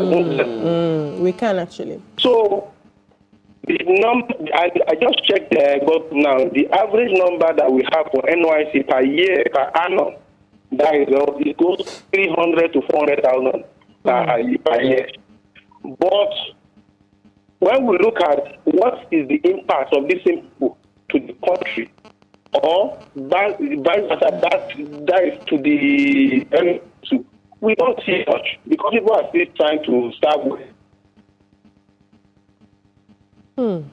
We can actually. So, the number, I just checked now. The average number that we have for NYC per year, per annum, that is it goes 300 to 400,000 per year. But when we look at what is the impact of these people to the country, or that is to the we don't see much because people are still trying to start with.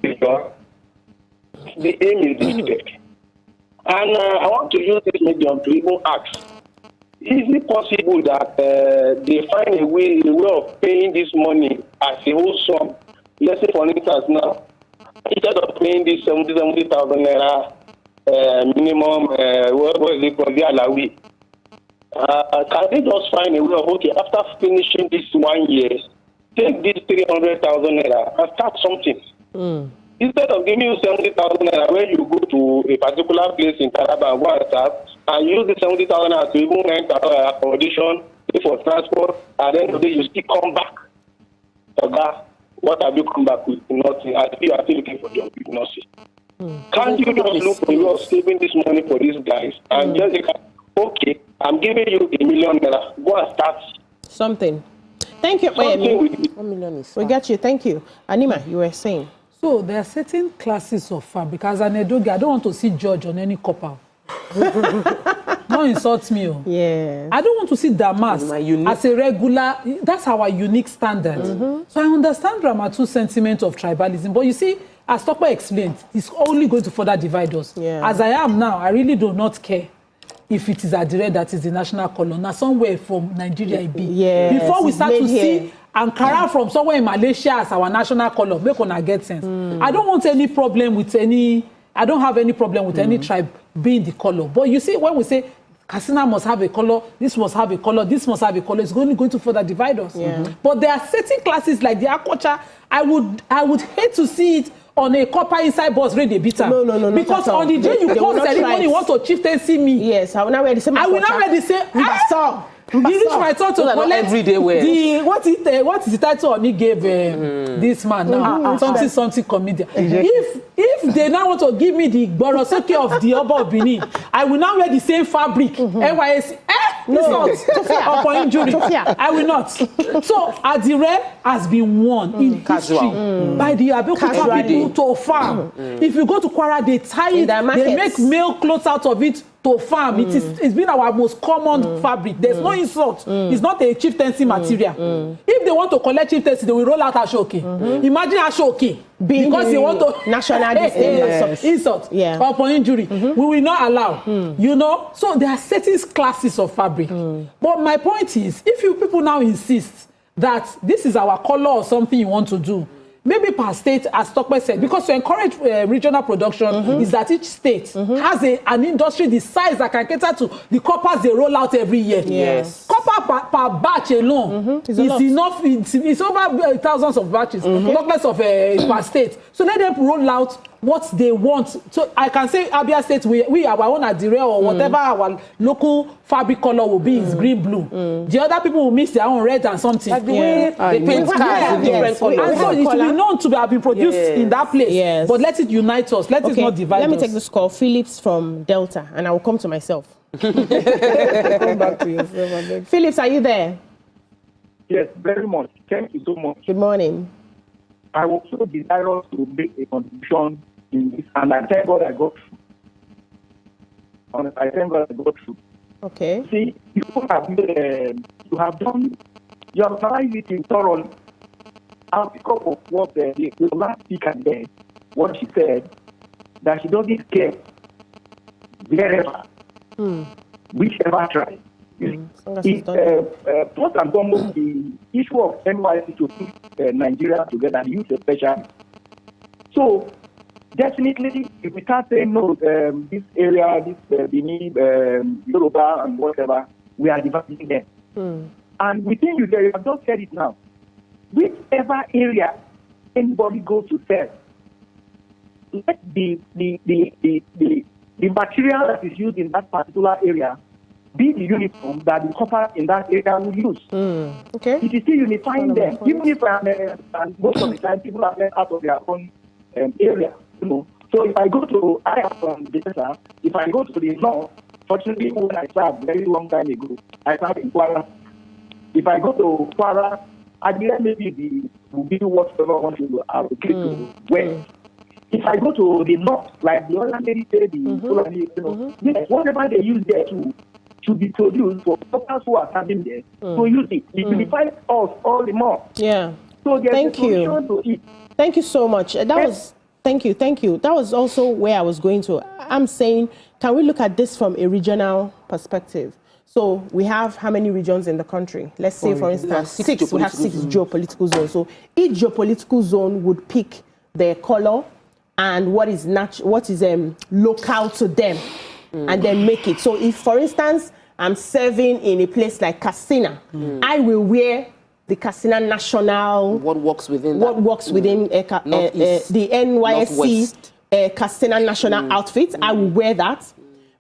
Because the aim is defeated. And I want to use this medium to even ask, is it possible that they find a way of paying this money as a whole sum? Let's say, for instance, now, instead of paying this 70,000 naira minimum, what is it called, the alawi, can they just find a way of, okay, after finishing this 1 year, take this 300,000 naira and start something? Instead of giving you 70,000 naira when you go to a particular place in Taraba and WhatsApp, and use the 70,000 naira to even rent accommodation, pay for transport, and then you still come back. What have you come back with? Nothing. I think you are still looking for job with nothing. Can't you just look for you saving this money for these guys and just say, okay, I'm giving you $1 million. Go and start something. Thank you. We got you. Thank you. Anima, you were saying. So there are certain classes of fabric. As an Edogi, I don't want to see George on any copper. Don't insult me. Yeah. I don't want to see Damas as a regular. That's our unique standard. So I understand Ramatu's sentiment of tribalism, but you see, as Tokwe explained, it's only going to further divide us. Yeah. As I am now, I really do not care if it is Adire that is the national color. Now somewhere from Nigeria it be. Yes, before we start to here. see Ankara from somewhere in Malaysia as our national color, make una get sense. I don't want any problem with any. I don't have any problem with any tribe being the color. But you see, when we say Katsina must have a color, this must have a color, this must have a color, it's only going to further divide us. But there are certain classes like the Akwacha, I would hate to see it on a copper inside bus ready bitter. No. Because on the day you call ceremony, you want to chieftaincy me. Yes, I will not wear the same. I will not wear the same. You reach my thought to collect everyday wear. What is the title Oni gave this man now? Something comedian. If they now want to give me the Boroseke of the Oba of Benin, I will now wear the same fabric. NYSC. Upon injury. I will not. So Adire has been won in history by the Abeokuta people to farm. If you go to Kwara, they tie it, they make male clothes out of it to farm. It's been our most common fabric. There's no insult. It's not a chieftaincy material. If they want to collect chieftaincy, they will roll out Ashoke. Imagine Ashoke. Because they want to national insult upon injury. We will not allow. You know? So there are certain classes of fabric. But my point is, if you people now insist that this is our color or something you want to do, maybe per state, as Tokwe said, because to encourage regional production is that each state has an industry the size that can cater to the coppers they roll out every year. Yes. Copper per batch alone is enough. It's over thousands of batches, talk less of per state. So let them roll out what they want. So I can say Abia State, we our own Adire or whatever our local fabric color will be is green blue. The other people will mix their own red and something. Like the way they paint cars in different colors. And so it will be known to have been produced in that place. Yes. But let it unite us. Let it not divide us. Let me take this call. Phillips from Delta, and I will come to myself. Come back to yourself. Phillips, are you there? Yes, very much. Thank you so much. Good morning. I was so desirous to make a contribution in this, and I thank God I got through. I thank God I got through. Okay. See, you have analyzed it in thoroughly. I'll pick up of what the last speaker said, what she said, that she doesn't care wherever, whichever tribe. First and foremost, the issue of NYC to put Nigeria together and use especially. So, definitely, if we start saying no, this area, this Benin, Yoruba, and whatever, we are dividing them. And within you, there, you have just said it now. Whichever area anybody goes to sell, let the material that is used in that particular area be the uniform that the corporate in that area will use. Okay. It is still unifying them. Even if and most of the time people are left out of their own area. You know. So if I go to, I am from Delta, if I go to the north, fortunately when I served very long time ago, I served in Kwara. If I go to Kwara, I believe maybe will be whatever I want to allocate to west. If I go to the north, like the other lady said, yes, whatever they use there to be produced for people who are standing there to use it. It unifies us all the more. Yeah. So thank you. Thank you so much. Thank you. That was also where I was going to. I'm saying, can we look at this from a regional perspective? So we have how many regions in the country? Let's say, for instance, six. We have 6 geopolitical zones. So each geopolitical zone would pick their color and what is local to them, and then make it. So if, for instance, I'm serving in a place like Katsina, I will wear the Katsina national. What works within the NYSC Katsina national outfit. I will wear that.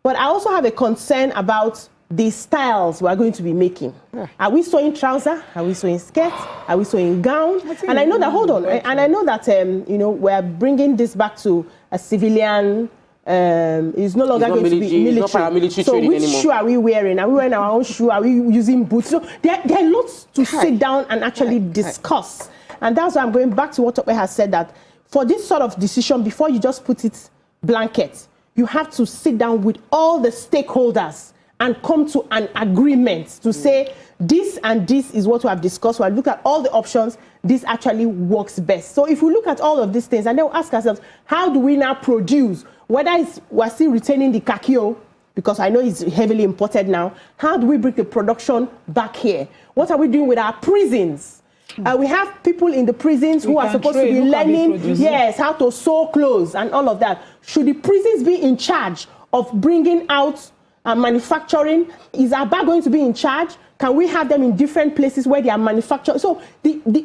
But I also have a concern about the styles we are going to be making. Are we sewing trouser? Are we sewing skirt? Are we sewing gown? And I know that, hold on, and I know that, we're bringing this back to a civilian, it's no longer going to be military. So which shoe are we wearing? Are we wearing our own shoe? Are we using boots? So there are lots to sit down and actually discuss. And that's why I'm going back to what Tope has said, that for this sort of decision, before you just put it blanket, you have to sit down with all the stakeholders and come to an agreement to say this and this is what we have discussed. We'll look at all the options. This actually works best. So if we look at all of these things and then we'll ask ourselves, how do we now produce? Whether we're still retaining the kakio, because I know it's heavily imported now. How do we bring the production back here? What are we doing with our prisons? We have people in the prisons who are supposed to be learning, how to sew clothes and all of that. Should the prisons be in charge of bringing out manufacturing? Is ABBA going to be in charge? Can we have them in different places where they are manufactured? So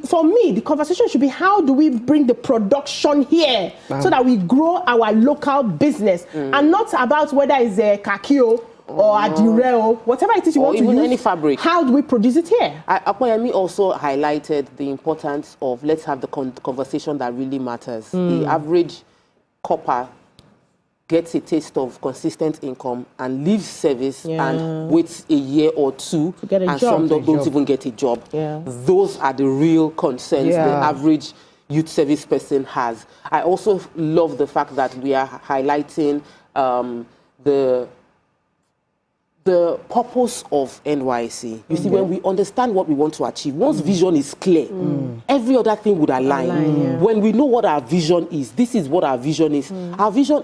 for me, the conversation should be, how do we bring the production here so that we grow our local business, and not about whether it's a kakio or a direo, whatever it is you want to use. Any fabric. How do we produce it here? Apoyemi also highlighted the importance of, let's have the conversation that really matters. The average copper gets a taste of consistent income and leaves service and waits a year or two, and some don't even get a job. Those are the real concerns the average youth service person has. I also love the fact that we are highlighting the purpose of NYC. You see, when we understand what we want to achieve, once vision is clear, every other thing would align. When we know what our vision is, this is what our vision is. Our vision,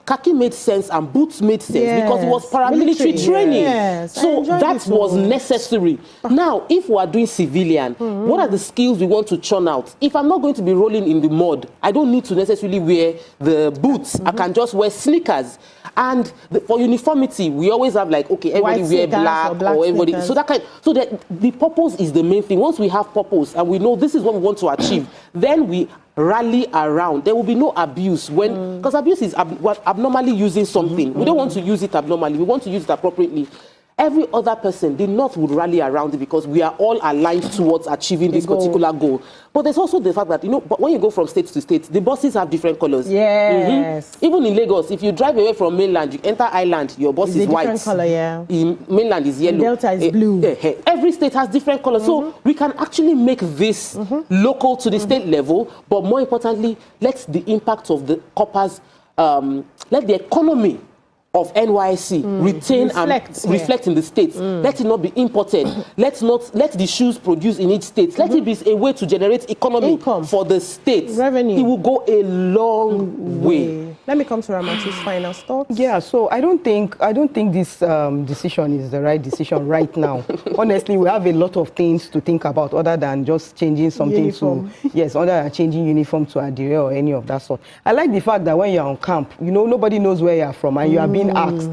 khaki made sense and boots made sense because it was paramilitary training. So that was necessary. Now, if we are doing civilian, what are the skills we want to churn out? If I'm not going to be rolling in the mud, I don't need to necessarily wear the boots. I can just wear sneakers. And for uniformity, we always have like, okay, everybody wear black or everybody. Sneakers. So that the purpose is the main thing. Once we have purpose and we know this is what we want to achieve, then we rally around, there will be no abuse when, because abuse is abnormally using something. We don't want to use it abnormally. We want to use it appropriately. Every other person, the North would rally around it because we are all aligned towards achieving this particular goal. But there's also the fact that, but when you go from state to state, the buses have different colors. Yes. Even in Lagos, if you drive away from mainland, you enter island, your bus is white. Different color, yeah. In mainland is yellow. Delta is blue. Every state has different colors. So we can actually make this local to the state level, but more importantly, let the impact of the coppers, let the economy of NYSC retain and reflect in the states. Let it not be imported. Let the shoes produced in each state. Let it be a way to generate income for the states. Revenue. It will go a long way. Let me come to Ramatu's final thoughts. Yeah, so I don't think this decision is the right decision right now. Honestly, we have a lot of things to think about other than just changing something Uniform. other than changing uniform to Adire or any of that sort. I like the fact that when you're on camp, nobody knows where you're from and you are being asked,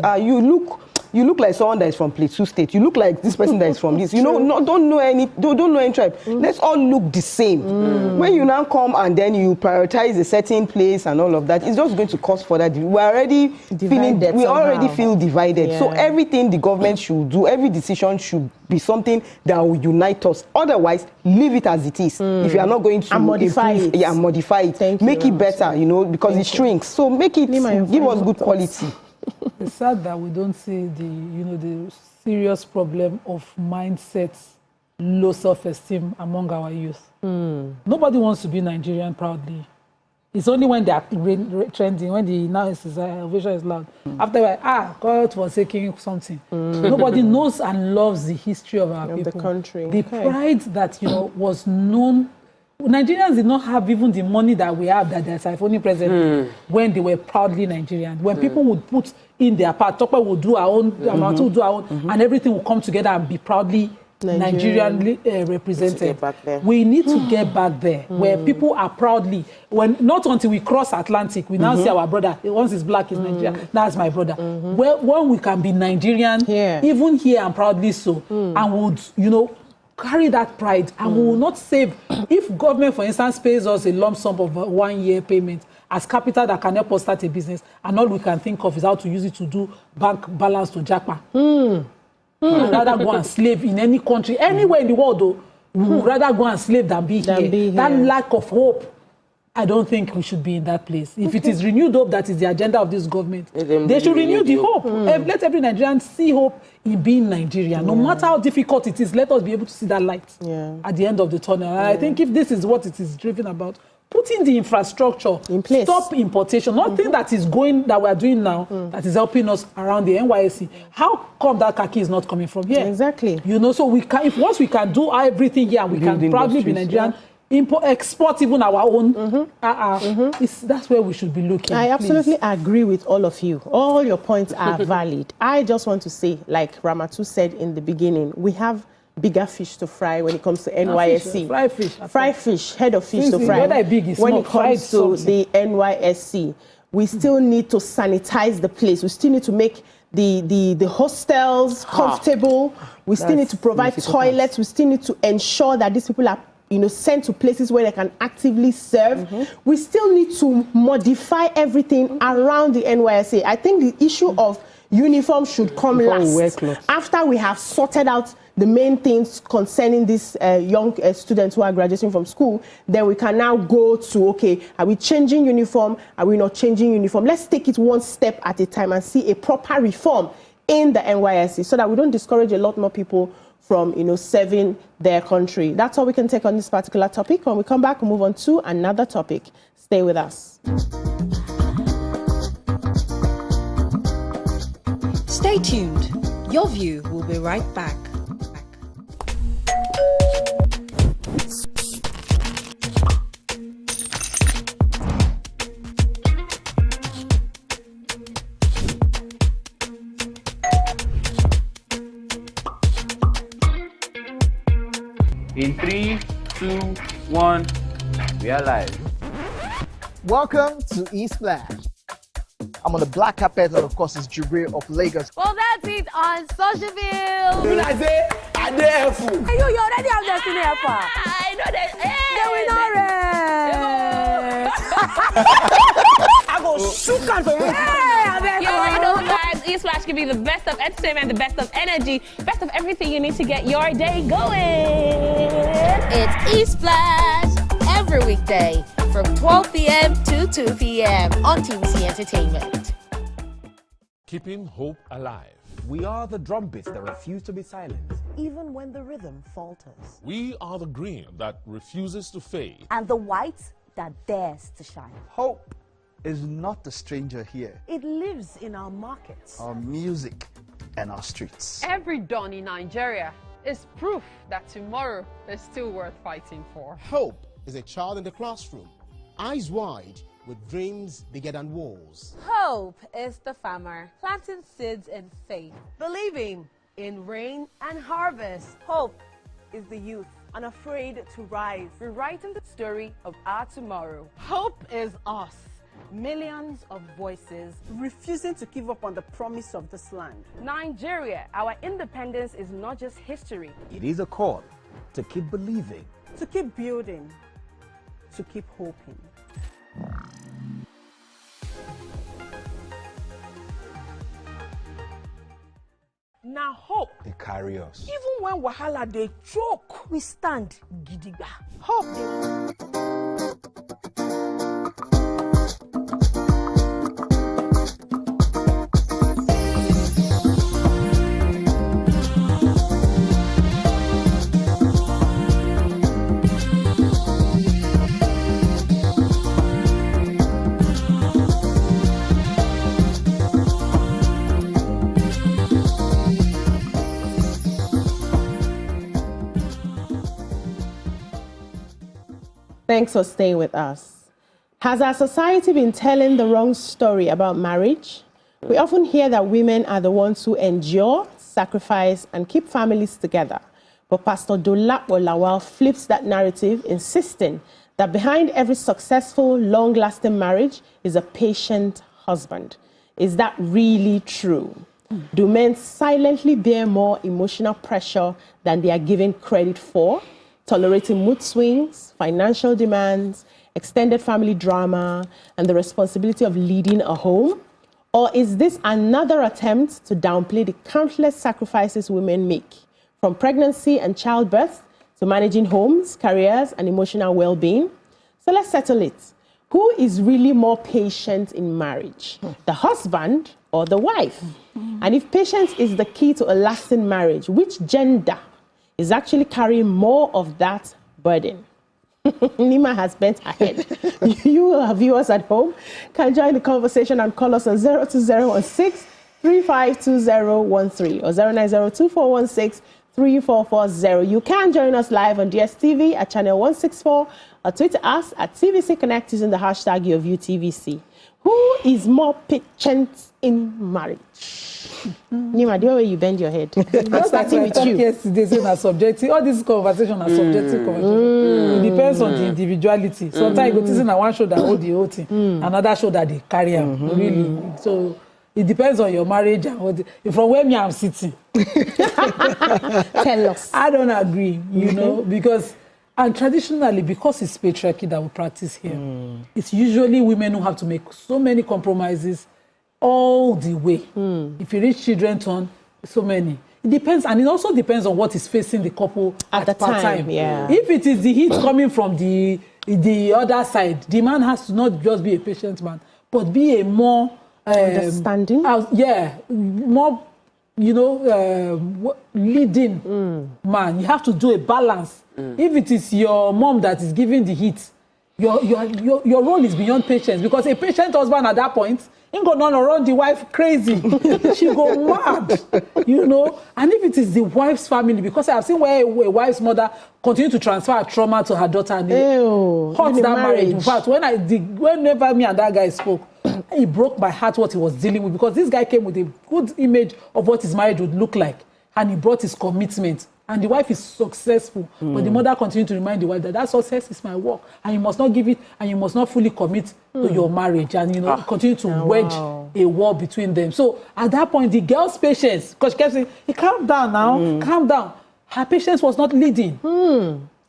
you look like someone that is from Plateau State. You look like this person that is from this. Don't know any tribe. Let's all look the same. When you now come and then you prioritize a certain place and all of that, it's just going to cause further. We already feel divided. Yeah. So everything the government should do, every decision should be something that will unite us. Otherwise, leave it as it is. If you are not going to modify it, make it better. Because it shrinks. So make it, give us good quality. It's sad that we don't see the serious problem of mindsets, low self-esteem among our youth. Nobody wants to be Nigerian proudly. It's only when they are trending, when the ovation is loud. After God was taking something. Nobody knows and loves the history of our people. The country. The pride that was known. Nigerians did not have even the money that we have, that they're siphoning presently, when they were proudly Nigerian. When people would put in their part, Tope would do our own, Amatu would do our own, and everything would come together and be proudly Nigerian represented. We need to get back there, where people are proudly, not until we cross Atlantic, we now see our brother, once he's black, he's Nigerian, that's my brother. When we can be Nigerian, even here and proudly so, and would, carry that pride, and we will not save. If government, for instance, pays us a lump sum of 1 year payment as capital that can help us start a business, and all we can think of is how to use it to do bank balance to Jackpa. We'd rather go and slave in any country, anywhere in the world, though. We would rather go and slave than be here. That lack of hope, I don't think we should be in that place. If it is renewed hope that is the agenda of this government, they should renew the hope. Let every Nigerian see hope in being Nigerian. No matter how difficult it is, let us be able to see that light at the end of the tunnel. And I think if this is what it is driven about, putting the infrastructure in place, stop importation, nothing that is going, that we are doing now, that is helping us around the NYSC. How come that khaki is not coming from here? Exactly. So we can, if once we can do everything here, we can proudly be Nigerian. Export even our own. That's where we should be looking. I absolutely agree with all of you. All your points are valid. I just want to say, like Ramatu said in the beginning, we have bigger fish to fry when it comes to NYSC. Fry fish, head of fish to fry. When it comes to the NYSC, we still need to sanitize the place. We still need to make the hostels comfortable. We still need to provide toilets. We still need to ensure that these people are sent to places where they can actively serve. We still need to modify everything around the NYSC. I think the issue of uniform should come last. After we have sorted out the main things concerning these young students who are graduating from school, then we can now go to, okay, are we changing uniform? Are we not changing uniform? Let's take it one step at a time and see a proper reform in the NYSC so that we don't discourage a lot more people from, serving their country. That's all we can take on this particular topic. When we come back, we'll move on to another topic. Stay with us. Stay tuned. Your View will be right back. In 3, 2, 1, we are live. Welcome to E-Splash. I'm on the black carpet, and of course, it's Jubril of Lagos. Well, that's it on Socialville. When I say, I dare fool. You already have Destiny Alpha. I know that. Hey, I go shoot can for you. You already know, guys. E-Splash give you the best of entertainment, the best of energy, best of everything you need to get your day going. It's E-Splash every weekday from 12 p.m. to 2 p.m. on TVC Entertainment. Keeping hope alive. We are the drumbeats that refuse to be silenced. Even when the rhythm falters. We are the green that refuses to fade. And the white that dares to shine. Hope is not a stranger here. It lives in our markets, Our music and our streets. Every dawn in Nigeria is proof that tomorrow is still worth fighting for. Hope is a child in the classroom, eyes wide, with dreams bigger than walls. Hope is the farmer planting seeds in faith, believing in rain and harvest. Hope is the youth unafraid to rise, rewriting the story of our tomorrow. Hope is us, millions of voices refusing to give up on the promise of this land. Nigeria, our independence is not just history. It is a call to keep believing. To keep building, to keep hoping. Now hope. They carry us. Even when wahala dey choke, we stand gidigba. Hope. Thanks for staying with us. Has our society been telling the wrong story about marriage? We often hear that women are the ones who endure, sacrifice, and keep families together. But Pastor Dolapo Lawal flips that narrative, insisting that behind every successful, long-lasting marriage is a patient husband. Is that really true? Do men silently bear more emotional pressure than they are given credit for? Tolerating mood swings, financial demands, extended family drama, and the responsibility of leading a home? Or is this another attempt to downplay the countless sacrifices women make, from pregnancy and childbirth to managing homes, careers, and emotional well-being? So let's settle it. Who is really more patient in marriage, the husband or the wife? And if patience is the key to a lasting marriage, which gender is actually carrying more of that burden? Nima has bent her head. You, our viewers at home, can join the conversation and call us on 02016 352013 or 0902416 You can join us live on DSTV at channel 164 or tweet us at TVC Connect using the hashtag #UTVC. Who is more patient in marriage? Nima, the way you bend your head. I'm starting with you. Yesterday, saying subjective. All these conversations are subjective conversations. It depends on the individuality. Sometimes you go to one show that hold the whole thing, another show that they carry out. Really. So it depends on your marriage and what. From where me I'm sitting. Tell us. I don't agree. You know, because. And traditionally, because it's patriarchy that we practice here, it's usually women who have to make so many compromises all the way. If you reach children's turn, so many. It depends, and it also depends on what is facing the couple at the time. Yeah. If it is the heat coming from the other side, the man has to not just be a patient man, but be a more understanding. More. Leading man. You have to do a balance. If it is your mom that is giving the heat, your role is beyond patience, because a patient husband at that point ain't gonna run the wife crazy. She go mad, And if it is the wife's family, because I have seen where a wife's mother continue to transfer her trauma to her daughter and hurt that marriage. In fact, whenever me and that guy spoke, it broke my heart what he was dealing with, because this guy came with a good image of what his marriage would look like, and he brought his commitment, and the wife is successful, but the mother continued to remind the wife that success is my work, and you must not give it, and you must not fully commit to your marriage, and continue to wedge a war between them. So at that point, the girl's patience, because she kept saying, hey, calm down now, calm down. Her patience was not leading.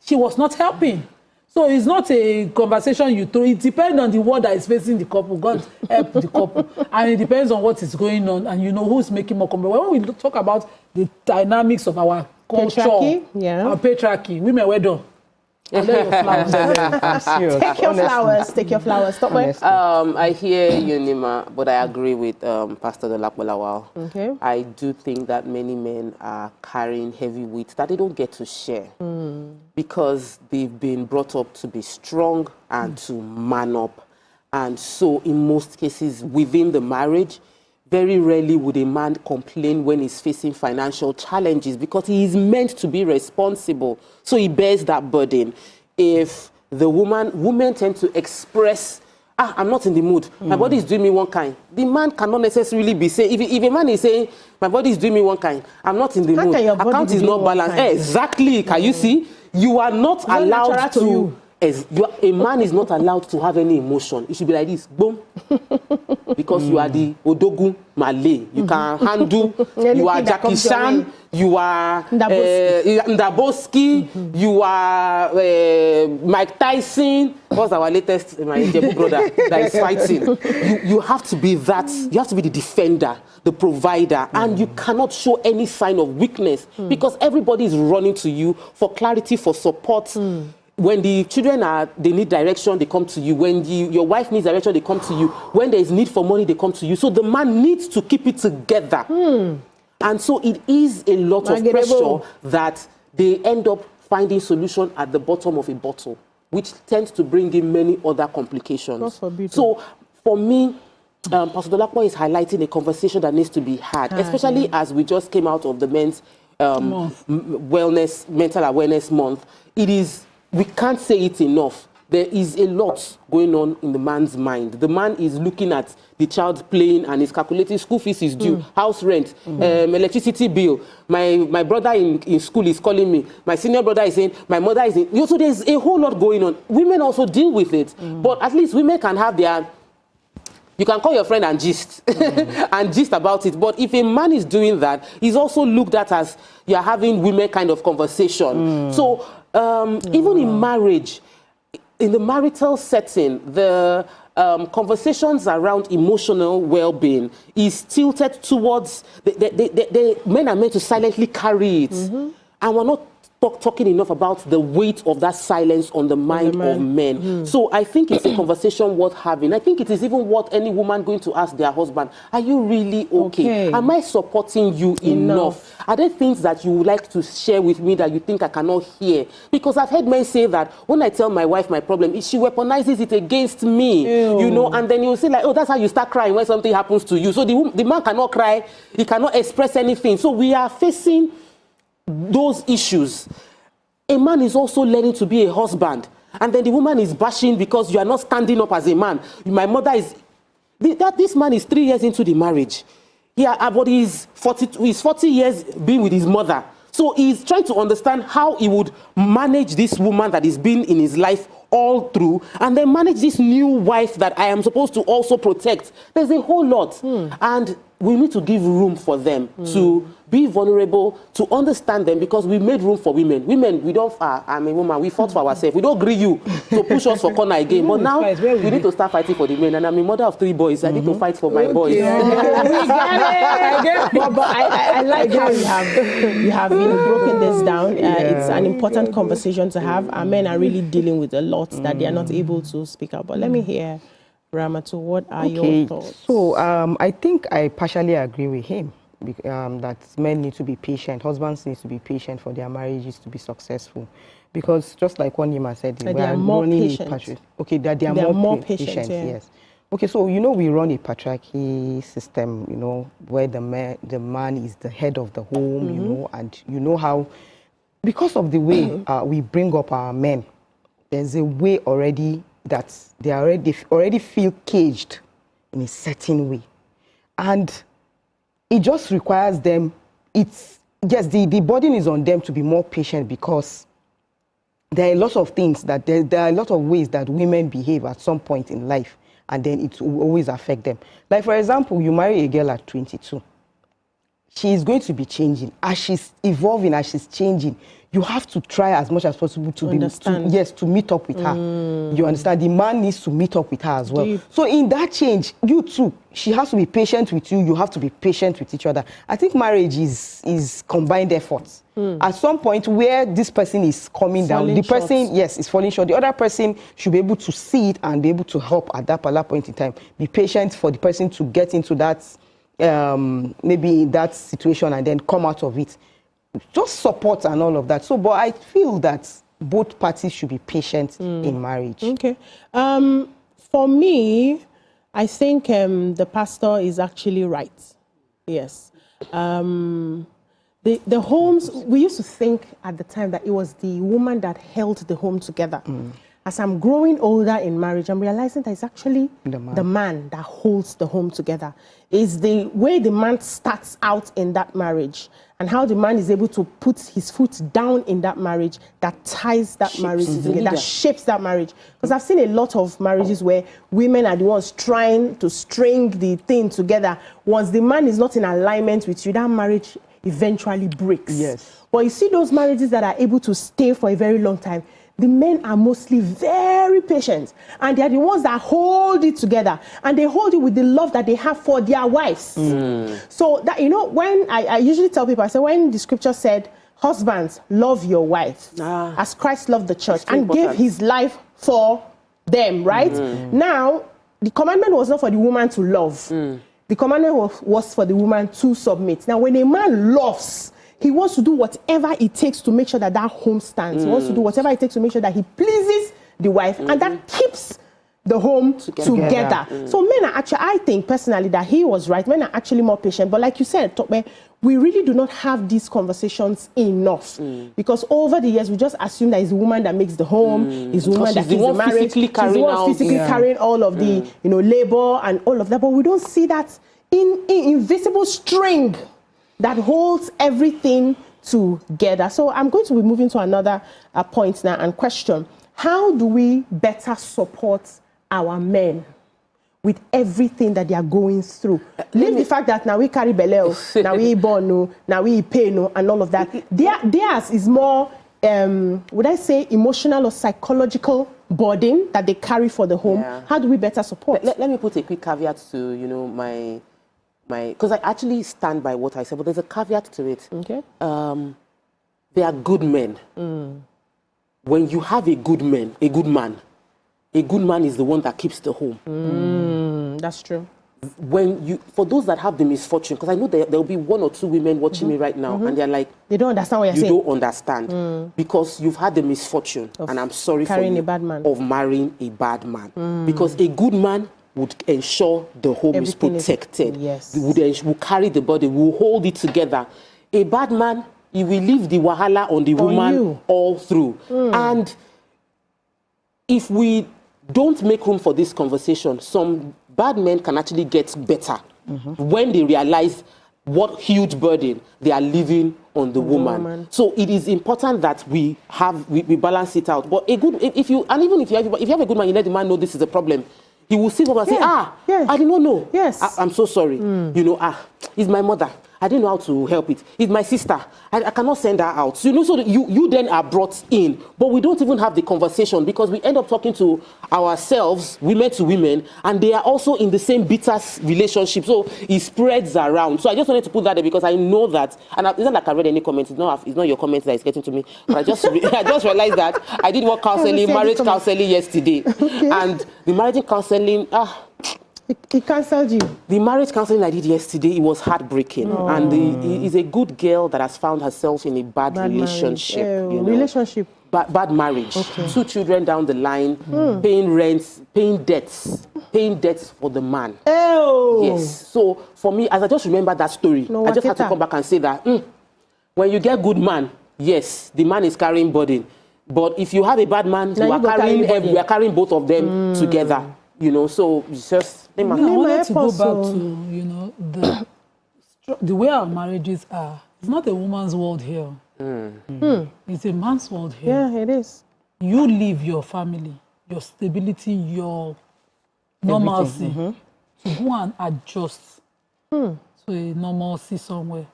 She was not helping. So it's not a conversation you throw. It depends on the word that is facing the couple. God help the couple. And it depends on what is going on. And you know who's making more compromise. When we talk about the dynamics of our culture, our patriarchy, women were done. Take your flowers. Take your flowers. Stop it. I hear you, Nima, but I agree with Pastor Dolapo Lawal. Okay. I do think that many men are carrying heavy weight that they don't get to share because they've been brought up to be strong and to man up. And so in most cases within the marriage, very rarely would a man complain when he's facing financial challenges because he is meant to be responsible. So he bears that burden. If the women tend to express, I'm not in the mood, my body is doing me one kind. The man cannot necessarily be saying, if a man is saying, my body is doing me one kind, I'm not in the mood, account is not balanced. Exactly, can you see? You are not allowed to. A man is not allowed to have any emotion. It should be like this, boom. Because you are the Odogun Malay. You can handle, you are Jackie Chan, you are Ndaboski, you are Mike Tyson. What's our latest, my Indian brother that is fighting? You have to be that, you have to be the defender, the provider, and you cannot show any sign of weakness because everybody is running to you for clarity, for support. When the children they need direction, they come to you. When your wife needs direction, they come to you. When there is need for money, they come to you. So the man needs to keep it together. And so it is a lot of pressure that they end up finding solution at the bottom of a bottle, which tends to bring in many other complications. So for me, Pastor Dolapo is highlighting a conversation that needs to be had, especially as we just came out of the men's mental awareness month. We can't say it enough. There is a lot going on in the man's mind. The man is looking at the child playing and is calculating school fees is due, house rent, electricity bill. My brother in school is calling me. My senior brother is saying, my mother is in. So there's a whole lot going on. Women also deal with it. But at least women can have their... You can call your friend and gist, and gist about it. But if a man is doing that, he's also looked at as you're having women kind of conversation. So even in marriage, in the marital setting, the conversations around emotional well-being is tilted towards, the men are meant to silently carry it. And we're not talking enough about the weight of that silence on the mind of men. So I think it's a conversation worth having. I think it is even worth any woman going to ask their husband, are you really okay? Am I supporting you enough? Are there things that you would like to share with me that you think I cannot hear? Because I've heard men say that when I tell my wife my problem, she weaponizes it against me, you know, and then you'll say like, oh, that's how you start crying when something happens to you. So the man cannot cry, he cannot express anything. So we are facing those issues. A man is also learning to be a husband, and then the woman is bashing because you are not standing up as a man. My mother is this man is 3 years into the marriage. But he's 40 years being with his mother. So he's trying to understand how he would manage this woman that has been in his life all through, and then manage this new wife that I am supposed to also protect. There's a whole lot. And we need to give room for them to be vulnerable, to understand them, because we made room for women. Women, we don't, I'm a woman, we fought for ourselves. We don't agree you to push us for corner again. But now we need to start fighting for the men. And I'm a mother of 3 boys. I need to fight for my boys. I like how you have broken this down. It's an important conversation to have. Our men are really dealing with a lot that they are not able to speak out. But let me hear, Ramatu, what are your thoughts? So I think I partially agree with him. That men need to be patient, husbands need to be patient for their marriages to be successful. Because just like what Nima said, we are more patient. Okay, that they are more patient, yes. Okay, so you know we run a patriarchy system, you know, where the man is the head of the home, you know, and you know how, because of the way we bring up our men, there's a way already that they already feel caged in a certain way. And it just requires them, the burden is on them to be more patient, because there are a lot of things that, there are a lot of ways that women behave at some point in life, and then it will always affect them. Like, for example, you marry a girl at 22. she is going to be changing. As she's evolving, as she's changing, you have to try as much as possible to meet up with her. You understand? The man needs to meet up with her as well. So in that change, you too, she has to be patient with you. You have to be patient with each other. I think marriage is combined efforts. At some point where this person is coming down, the person, is falling short. The other person should be able to see it and be able to help at that point in time. Be patient for the person to get into that, maybe in that situation and then come out of it. Just support and all of that. So, but I feel that both parties should be patient in marriage. Okay. For me, I think the pastor is actually right. Yes. The homes, we used to think at the time that it was the woman that held the home together. As I'm growing older in marriage, I'm realizing that it's actually the man that holds the home together. It's the way the man starts out in that marriage and how the man is able to put his foot down in that marriage that ties that marriage together, that shapes that marriage. Because I've seen a lot of marriages where women are the ones trying to string the thing together. Once the man is not in alignment with you, that marriage eventually breaks. Yes. But you see those marriages that are able to stay for a very long time, the men are mostly very patient and they're the ones that hold it together and they hold it with the love that they have for their wives. So that, you know, when I usually tell people, I say, when the scripture said, husbands, love your wife as Christ loved the church and gave his life for them, right? Now, the commandment was not for the woman to love. The commandment was for the woman to submit. Now, when a man loves, he wants to do whatever it takes to make sure that that home stands. He wants to do whatever it takes to make sure that he pleases the wife and that keeps the home together. So men are actually, I think personally that he was right. Men are actually more patient. But like you said, Tokbe, we really do not have these conversations enough because over the years we just assume that it's the woman that makes the home, it's the woman that keeps the marriage, she's the one physically carrying all of the labor and all of that. But we don't see that invisible string that holds everything together. So I'm going to be moving to another point now and question. How do we better support our men with everything that they are going through? Leave the fact that now we carry beleo, now we born, now we pay, and all of that. Theirs is more, would I say, emotional or psychological burden that they carry for the home. How do we better support? Let me put a quick caveat to, you know, my because I actually stand by what I said, but there's a caveat to it. Okay. They are good men. When you have a good man is the one that keeps the home. That's true. For those that have the misfortune, because I know there will be one or two women watching me right now, and they're like, they don't understand what you're saying. You don't understand because you've had the misfortune, and I'm sorry for you, of marrying a bad man. Because a good man would ensure the home is protected. Yes. Will carry the body, will hold it together. A bad man, he will leave the wahala on the woman all through. And if we don't make room for this conversation, some bad men can actually get better when they realize what huge burden they are leaving on the woman. So it is important that we balance it out. But if you have a good man, you let the man know this is a problem. He will sit up and say, I did not know. Yes. I'm so sorry. You know, it's my mother. I didn't know how to help it. It's my sister. I cannot send her out. So, you know, so you then are brought in. But we don't even have the conversation because we end up talking to ourselves, women to women, and they are also in the same bitter relationship. So it spreads around. So I just wanted to put that there because I know that, and it's not like I read any comments. It's not your comments that is getting to me. But I just realized that I did work counseling, marriage counseling yesterday. Okay. And the marriage counseling, He cancelled you. The marriage counseling I did yesterday, it was heartbreaking. And he's a good girl that has found herself in a bad relationship. You know? Bad marriage. Okay. 2 children down the line, paying rents, paying debts for the man. Yes. So for me, as I just remember that story, I just had to come back and say that when you get good man, yes, the man is carrying burden. But if you have a bad man, you are carrying both of them together. You know, so it's just... I wanted to go back to, you know, the way our marriages are. It's not a woman's world here. It's a man's world here. Yeah, it is. You leave your family, your stability, your normalcy to go and adjust to a normalcy somewhere.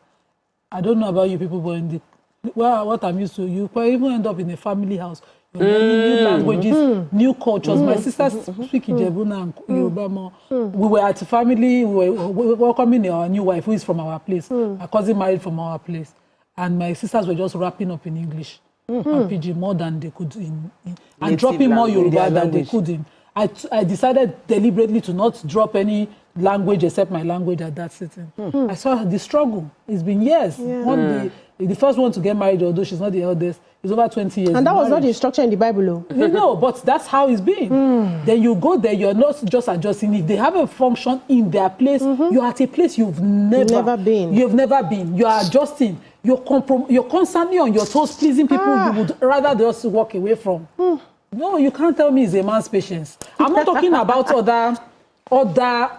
I don't know about you people, but in the what I'm used to, you probably even end up in a family house. You're learning new languages, new cultures. My sisters speak Ijebu and Yoruba more. We were at a family, we were welcoming our new wife who is from our place. My cousin married from our place. And my sisters were just wrapping up in English and PG more than they could and dropping more Yoruba than they could in. I decided deliberately to not drop any language except my language at that sitting. I saw the struggle. It's been years. The first one to get married, although she's not the eldest, is over 20 years. And that was not the instruction in the Bible, though. No, but that's how it's been. Then you go there, you're not just adjusting. If they have a function in their place, you're at a place you've never been. You've never been. You're adjusting. You're constantly on your toes, pleasing people you would rather just walk away from. No, you can't tell me it's a man's patience. I'm not talking about other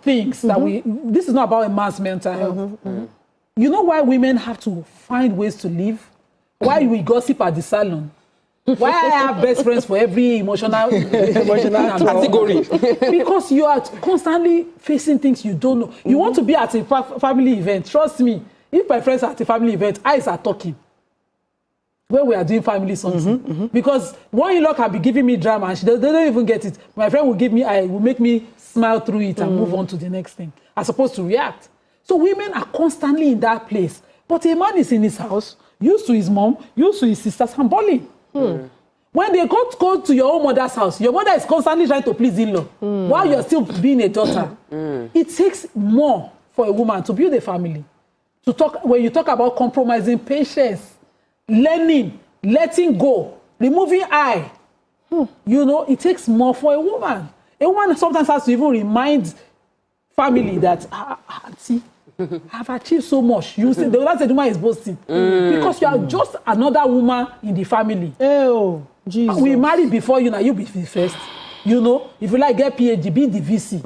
things that this is not about a man's mental health. You know why women have to find ways to live? Why we gossip at the salon? Why I have best friends for every emotional category? Because you are constantly facing things you don't know. You want to be at a family event. Trust me, if my friends are at a family event, eyes are talking. When we are doing family something. Because one in-law can be giving me drama and they don't even get it. My friend will give me eye, will make me smile through it and move on to the next thing. I'm supposed to react. So women are constantly in that place. But a man is in his house, used to his mom, used to his sisters, and bullying. When they go to your own mother's house, your mother is constantly trying to please in-law while you're still being a daughter. It takes more for a woman to build a family. When you talk about compromising, patience, learning, letting go, removing I, it takes more for a woman. A woman sometimes has to even remind family that, see, I've achieved so much. You see, the woman said the woman is boasting. Because you are just another woman in the family. Oh, Jesus. We married before you, now you be first. If you like get PhD, be the VC.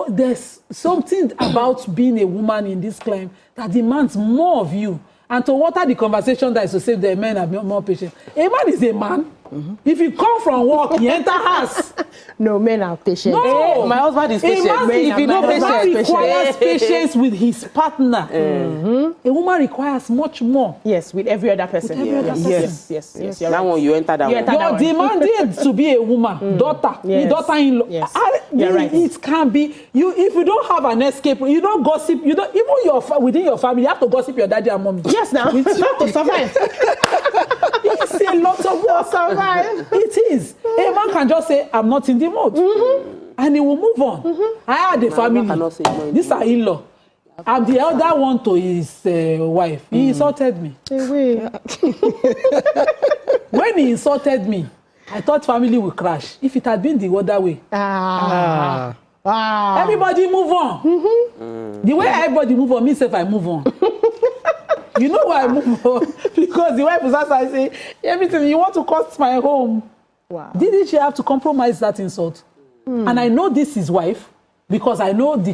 There's something about being a woman in this climate that demands more of you. And to water the conversation that is to say the men are more patient. A man is a man. If you come from work, you enter house. No, men are patient. No, my husband is patient. If you know patient, requires patience with his partner. A woman requires much more. Yes, with every other person. Yes. That one you enter that one. You're demanding to be a woman, daughter, daughter-in-law. Yes. You're right. It can be you if you don't have an escape. You don't gossip. You don't even within your family. You have to gossip your daddy and mommy. Yes, now you have to survive. It's a lot of work. It is. A man can just say, I'm not in the mood. And he will move on. I had a family. These are in-law. I'm the elder one to his wife. He insulted me. When he insulted me, I thought family would crash. If it had been the other way. Everybody move on. The way everybody move on means if I move on. You know why I move on? Because the wife was outside saying, everything, you want to cost my home. Wow. Didn't she have to compromise that insult? And I know this is wife, because I know the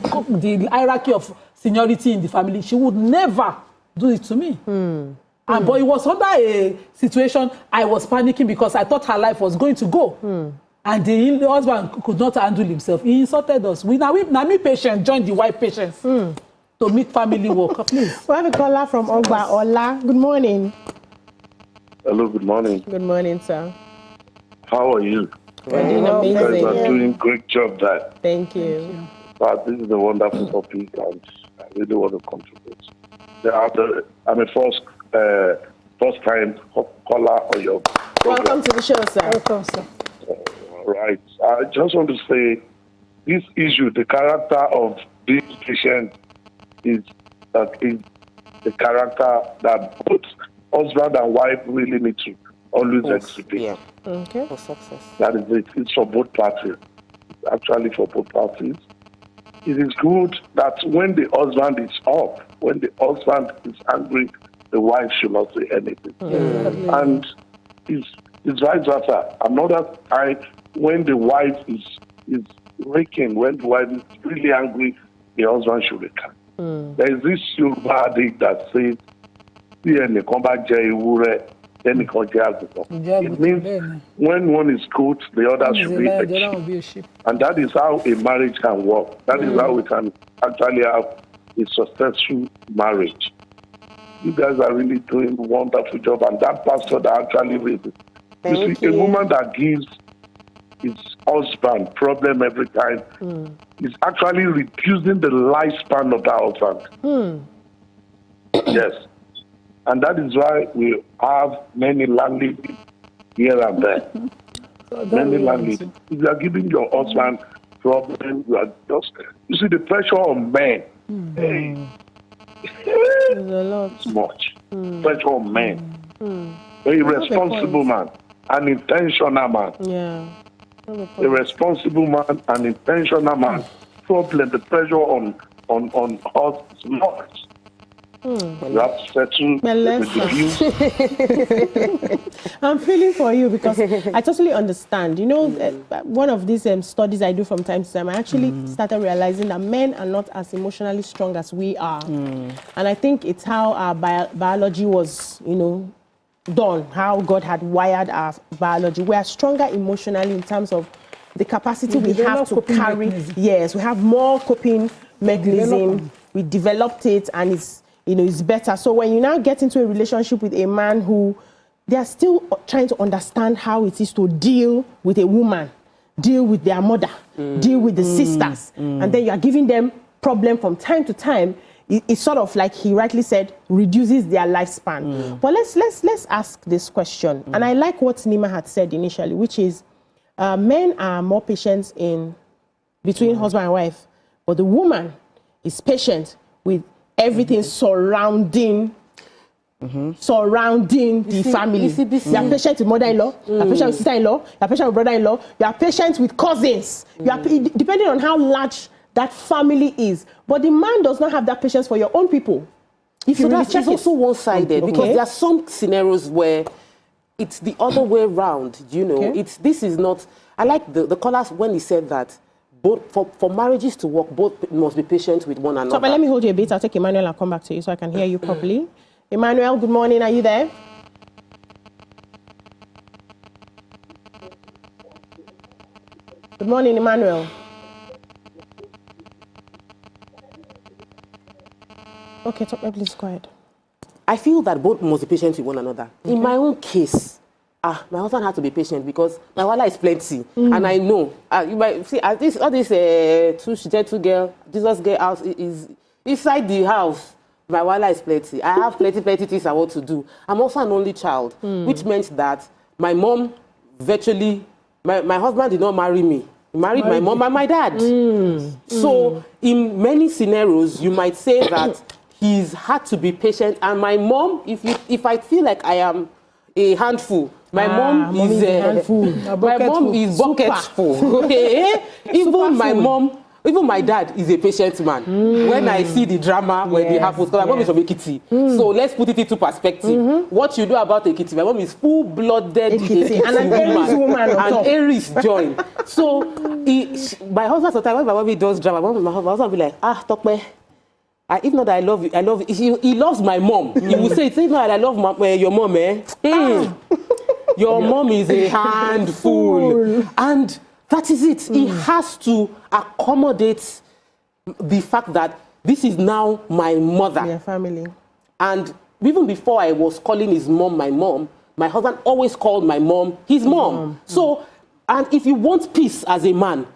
hierarchy of seniority in the family. She would never do it to me. But it was under a situation I was panicking because I thought her life was going to go. And the husband could not handle himself. He insulted us. Now me patient joined the wife patience. To make family work, please. We have a caller from Ogba. Ola, good morning. Hello, good morning. Good morning, sir. How are you? We're doing amazing. You guys are doing great job there. Thank you. But this is a wonderful topic, and I really want to contribute. I'm a first time caller on your program. Welcome to the show, sir. Welcome, sir. All right. I just want to say this issue, the character of this patient is the character that both husband and wife really need to always exhibit. Yeah. Okay. For success. That is it. It's for both parties. It's actually for both parties. It is good that when the husband is up, when the husband is angry, the wife should not say anything. And it's vice versa. Another time when the wife is raking, when the wife is really angry, the husband should recant. There is this Yoruba adage that says, it means when one is good, the other should be a sheep. And that is how a marriage can work. That is how we can actually have a successful marriage. You guys are really doing a wonderful job, and that pastor that actually reads it. You see, a woman that gives his husband problem every time is actually reducing the lifespan of that husband. Yes. And that is why we have many landladies here and there. Many landladies. If you are giving your husband problem, you are just, you see the pressure on men. There's a lot. Much. Pressure on men. A responsible man. An intentional man. Yeah. A responsible man, an intentional man. Problem, the pressure on us is much. You have to settle with the views. I'm feeling for you because I totally understand. You know, one of these studies I do from time to time, I actually started realizing that men are not as emotionally strong as we are. And I think it's how our biology was, you know, done, how God had wired our biology. We are stronger emotionally in terms of the capacity we have to carry. Yes, we have more coping mechanism. We developed it, and it's, you know, it's better. So when you now get into a relationship with a man who they are still trying to understand how it is to deal with a woman, deal with their mother, deal with the sisters, and then you are giving them problem from time to time, it's sort of like he rightly said, reduces their lifespan. But let's ask this question. And I like what Nima had said initially, which is men are more patient in between husband and wife, but the woman is patient with everything surrounding the family. You are patient with mother-in-law, you are patient with sister-in-law, you are patient with brother-in-law, you are patient with cousins. You are depending on how large that family is. But the man does not have that patience for your own people. If you really check, it's also one-sided because there are some scenarios where it's the other way around. You know, this is not. I like the callers when he said that. Both for marriages to work, both must be patient with one another. So, but let me hold you a bit. I'll take Emmanuel and come back to you so I can hear you properly. Emmanuel, good morning. Are you there? Good morning, Emmanuel. Okay, please go ahead. I feel that both must be patient with one another. In my own case, my husband had to be patient because my wallet is plenty, and I know. You might see all this two girl, Jesus girl house is inside the house. My wallet is plenty. I have plenty things I want to do. I'm also an only child, which meant that my mom virtually, my husband did not marry me. He married my mom and my dad. So in many scenarios, you might say that he's had to be patient. And my mom, if I feel like I am a handful, my mom is a handful. My mom is bucket full. Even my mom. Even my dad is a patient man. When I see the drama, when it happens, because my mom is from Ekiti. So let's put it into perspective. What you do about Ekiti, my mom is full-blooded Ekiti and an Aries woman. An Aries join. So my husband sometimes, when my mom does drama, my husband will be like, Tokpe, if not that I love you, I love you. He loves my mom. He will say, if not that I love your mom, your mom is a handful. And that is it. He has to accommodate the fact that this is now my mother. Yeah, family. And even before I was calling his mom my mom, my husband always called my mom his mom. So, and if you want peace as a man,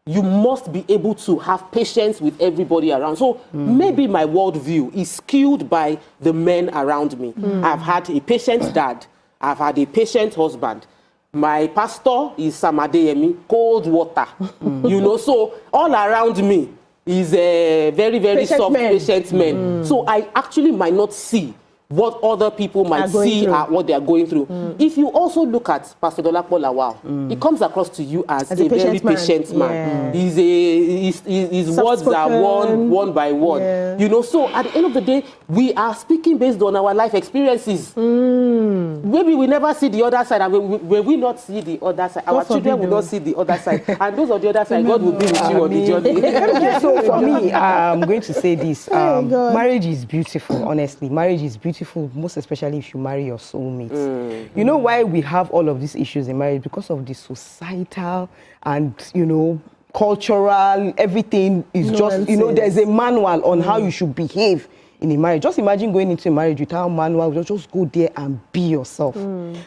you must be able to have patience with everybody around. So maybe my worldview is skewed by the men around me. I've had a patient dad. I've had a patient husband. My pastor is Samadeyemi, cold water. You know, so all around me is a very, very soft, patient man. So I actually might not see what other people might see what they are going through. If you also look at Pastor Dolapo Lawal, it comes across to you as a very patient man. His words are one by one. You know, so at the end of the day, we are speaking based on our life experiences. Maybe we never see the other side, and when we not see the other side, our children will not see the other side. And those on the other side, God will be with you on the journey. So for me, I'm going to say this. Marriage is beautiful, honestly. Marriage is beautiful. Most especially if you marry your soulmate. You know why we have all of these issues in marriage? Because of the societal and, you know, cultural, everything is just, you know, there's a manual on how you should behave in a marriage. Just imagine going into a marriage without manual. Just go there and be yourself.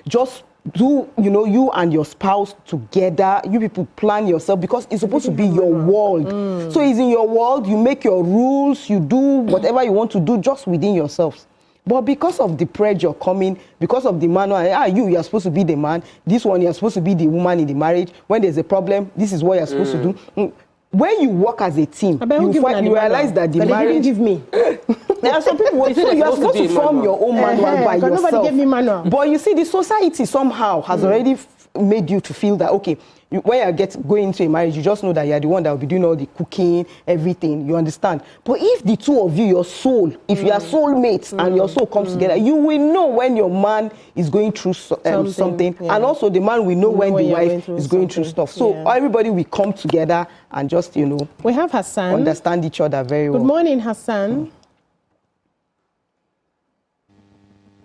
Just do, you and your spouse together. You people plan yourself because it's supposed to be your world. So it's in your world. You make your rules. You do whatever you want to do just within yourselves. But because of the pressure coming, because of the manual, you're supposed to be the man. This one, you're supposed to be the woman in the marriage. When there's a problem, this is what you're supposed to do. When you work as a team, you realize that the marriage... Give me. There are some people who say you're supposed to form your own manual by yourself. Nobody gave me manual. But you see, the society somehow has already made you to feel that, okay, when you going into a marriage, you just know that you're the one that will be doing all the cooking, everything, you understand? But if the two of you, your soul, if you are soulmates and your soul comes together, you will know when your man is going through something. And also the man will know when the wife is going through stuff. So everybody will come together and just, we have Hassan. Understand each other very well. Good morning, Hassan.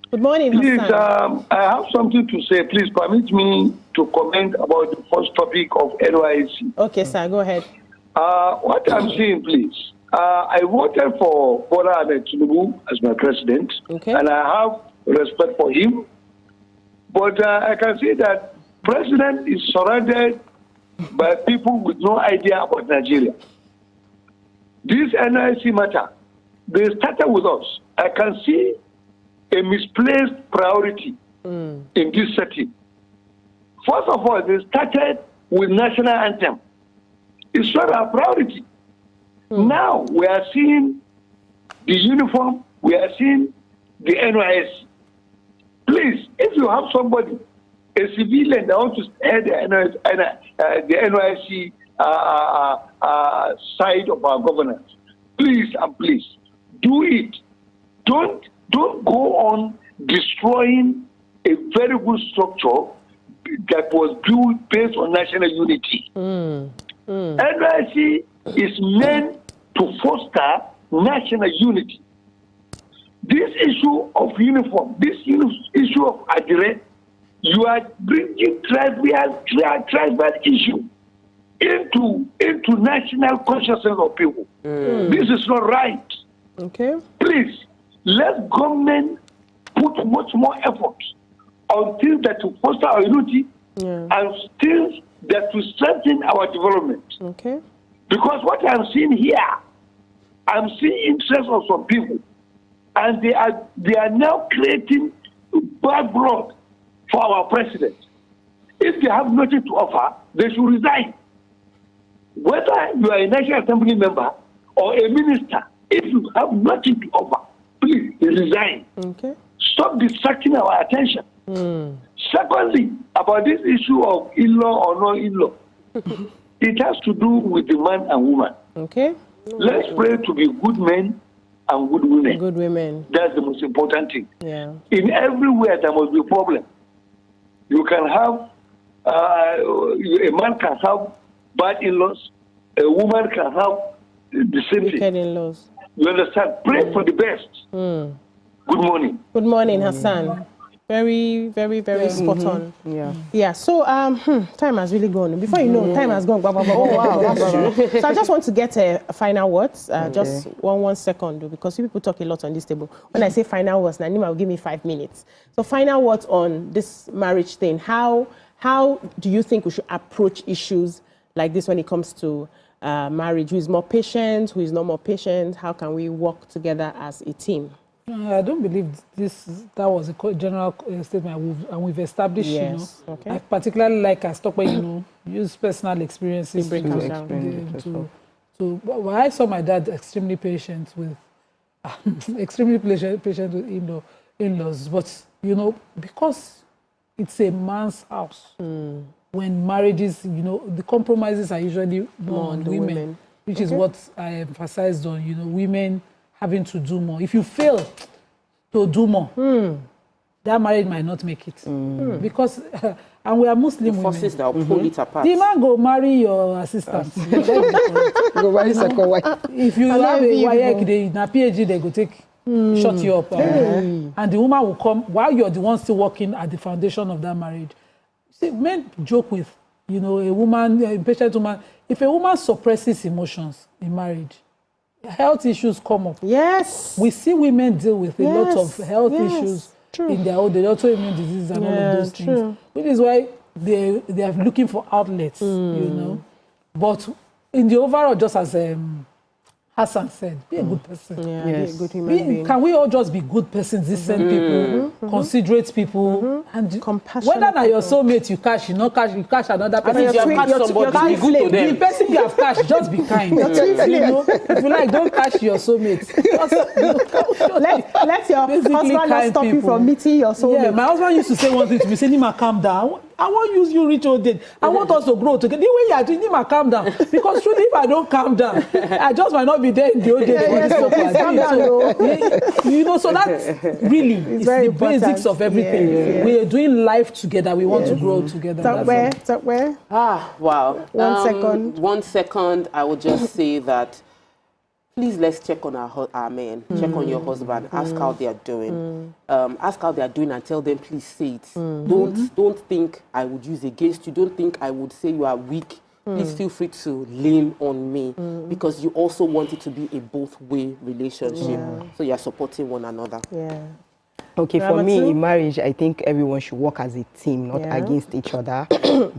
Good morning, Please, Hassan. I have something to say. Please permit me to comment about the first topic of NYC. Okay, sir, go ahead. What I'm saying, please. I voted for Bola Ahmed Tinubu as my president, and I have respect for him. But I can see that president is surrounded by people with no idea about Nigeria. This NYC matter, they started with us. I can see a misplaced priority in this setting. First of all, they started with national anthem. It's not our priority. Now we are seeing the uniform, we are seeing the NYSC. Please, if you have somebody, a civilian that wants to head the NYSC side of our governance, please and please do it. Don't go on destroying a very good structure that was built based on national unity. NYC is meant to foster national unity. This issue of uniform, this issue of adherence, you are bringing tribal issue into national consciousness of people. This is not right. Okay. Please, let government put much more effort on things that will foster our unity and things that will strengthen our development. Okay. Because what I'm seeing here, I'm seeing interest of some people, and they are now creating bad blood for our president. If they have nothing to offer, they should resign. Whether you are a National Assembly member or a minister, if you have nothing to offer, please resign. Okay. Stop distracting our attention. Secondly, about this issue of in-law or no in-law, it has to do with the man and woman. Okay. Let's pray to be good men and good women. Good women. That's the most important thing. Yeah. In everywhere, there must be a problem. You can have, a man can have bad in-laws, a woman can have the same thing. Wicked in-laws. You understand? Pray for the best. Good morning. Good morning, Hassan. Very, very, very spot on. Yeah. So, time has really gone. Before you know, time has gone. Oh, wow, that's true. So I just want to get a final words. Just one second, because people talk a lot on this table. When I say final words, Nanima will give me 5 minutes. So final words on this marriage thing. How do you think we should approach issues like this when it comes to marriage? Who is more patient? Who is not more patient? How can we work together as a team? I don't believe that was a general statement, and we've established, Okay. I particularly like as Tokwe, use personal experiences well, I saw my dad extremely patient with in-laws, but because it's a man's house, when marriages, the compromises are usually more on women, which is what I emphasized on, women having to do more. If you fail to do more, that marriage might not make it. Because, and we are Muslim women. Forces that will pull it apart. The man go marry your assistant. Go marry second wife. If you have a WAEC, na PhD, they go take, shut you up. And the woman will come, while you're the one still working at the foundation of that marriage. See, men joke with, a woman, a impatient woman. If a woman suppresses emotions in marriage, health issues come up. Yes. We see women deal with a lot of health issues in their old age, autoimmune diseases and all of those things. Which is why they are looking for outlets, you know. But in the overall, just as Hassan said, be a good person. Be a good human being. Can we all just be good persons, decent people, considerate people, and compassionate? Whether na your soulmate you catch, you catch another person. If you have catch somebody, be good to them. The person you have catch, just be kind. You know, if you like, don't catch your soulmate. Let your husband not stop you from meeting your soulmate. Yeah, my husband used to say one thing to me, say, Nima, calm down. I won't use you reach old age. I want us to grow together. The way you are doing, Nima, calm down. Because truly, if I don't calm down, I just might not be there in the old age. You know, so that's really it's the basics of everything. We are doing life together. We want to grow together. Top where? Ah, wow. 1 second. 1 second, I would just say that please let's check on our men. Check on your husband. Ask how they are doing. Ask how they are doing and tell them, please say it. Don't think I would use against you. Don't think I would say you are weak. Please feel free to lean on me because you also want it to be a both-way relationship. So you are supporting one another. Okay, for me, in marriage, I think everyone should work as a team, not against each other.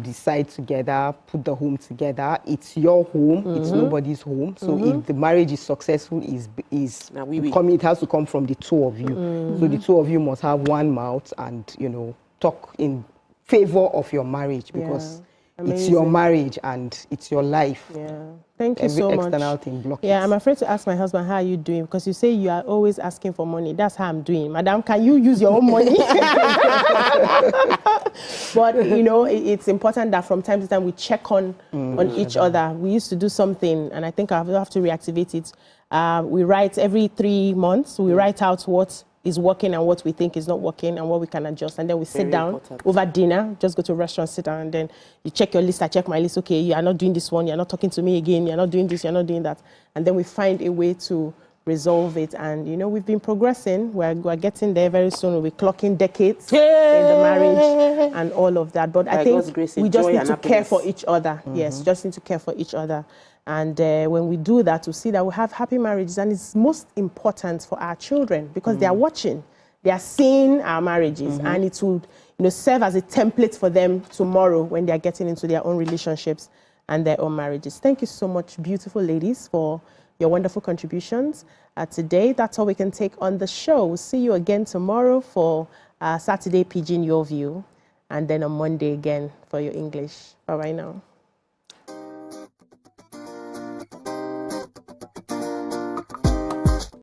Decide together, put the home together. It's your home, it's nobody's home. So if the marriage is successful, it has to come from the two of you. So the two of you must have one mouth and, you know, talk in favor of your marriage because it's your marriage and it's your life. Thank you so much. Every external thing blocks. I'm afraid to ask my husband, how are you doing? Because you say you are always asking for money. That's how I'm doing. Madam, can you use your own money? But, you know, it's important that from time to time we check on each other. We used to do something, and I think I have to reactivate it. We write every 3 months. We write out what is working and what we think is not working and what we can adjust. And then we sit down over dinner, just go to a restaurant, sit down, and then you check your list. I check my list. Okay, you are not doing this one. You're not talking to me again. You're not doing this. You're not doing that. And then we find a way to resolve it. And, you know, we've been progressing. We're getting there very soon. We'll be clocking decades in the marriage and all of that. But I think we just need to care for each other. Yes, just need to care for each other. And when we do that, we see that we have happy marriages. And it's most important for our children because they are watching. They are seeing our marriages. And it would, you know, serve as a template for them tomorrow when they are getting into their own relationships and their own marriages. Thank you so much, beautiful ladies, for your wonderful contributions. Today, that's all we can take on the show. We'll see you again tomorrow for Saturday Pidgin Your View. And then on Monday again for your English. Bye-bye now.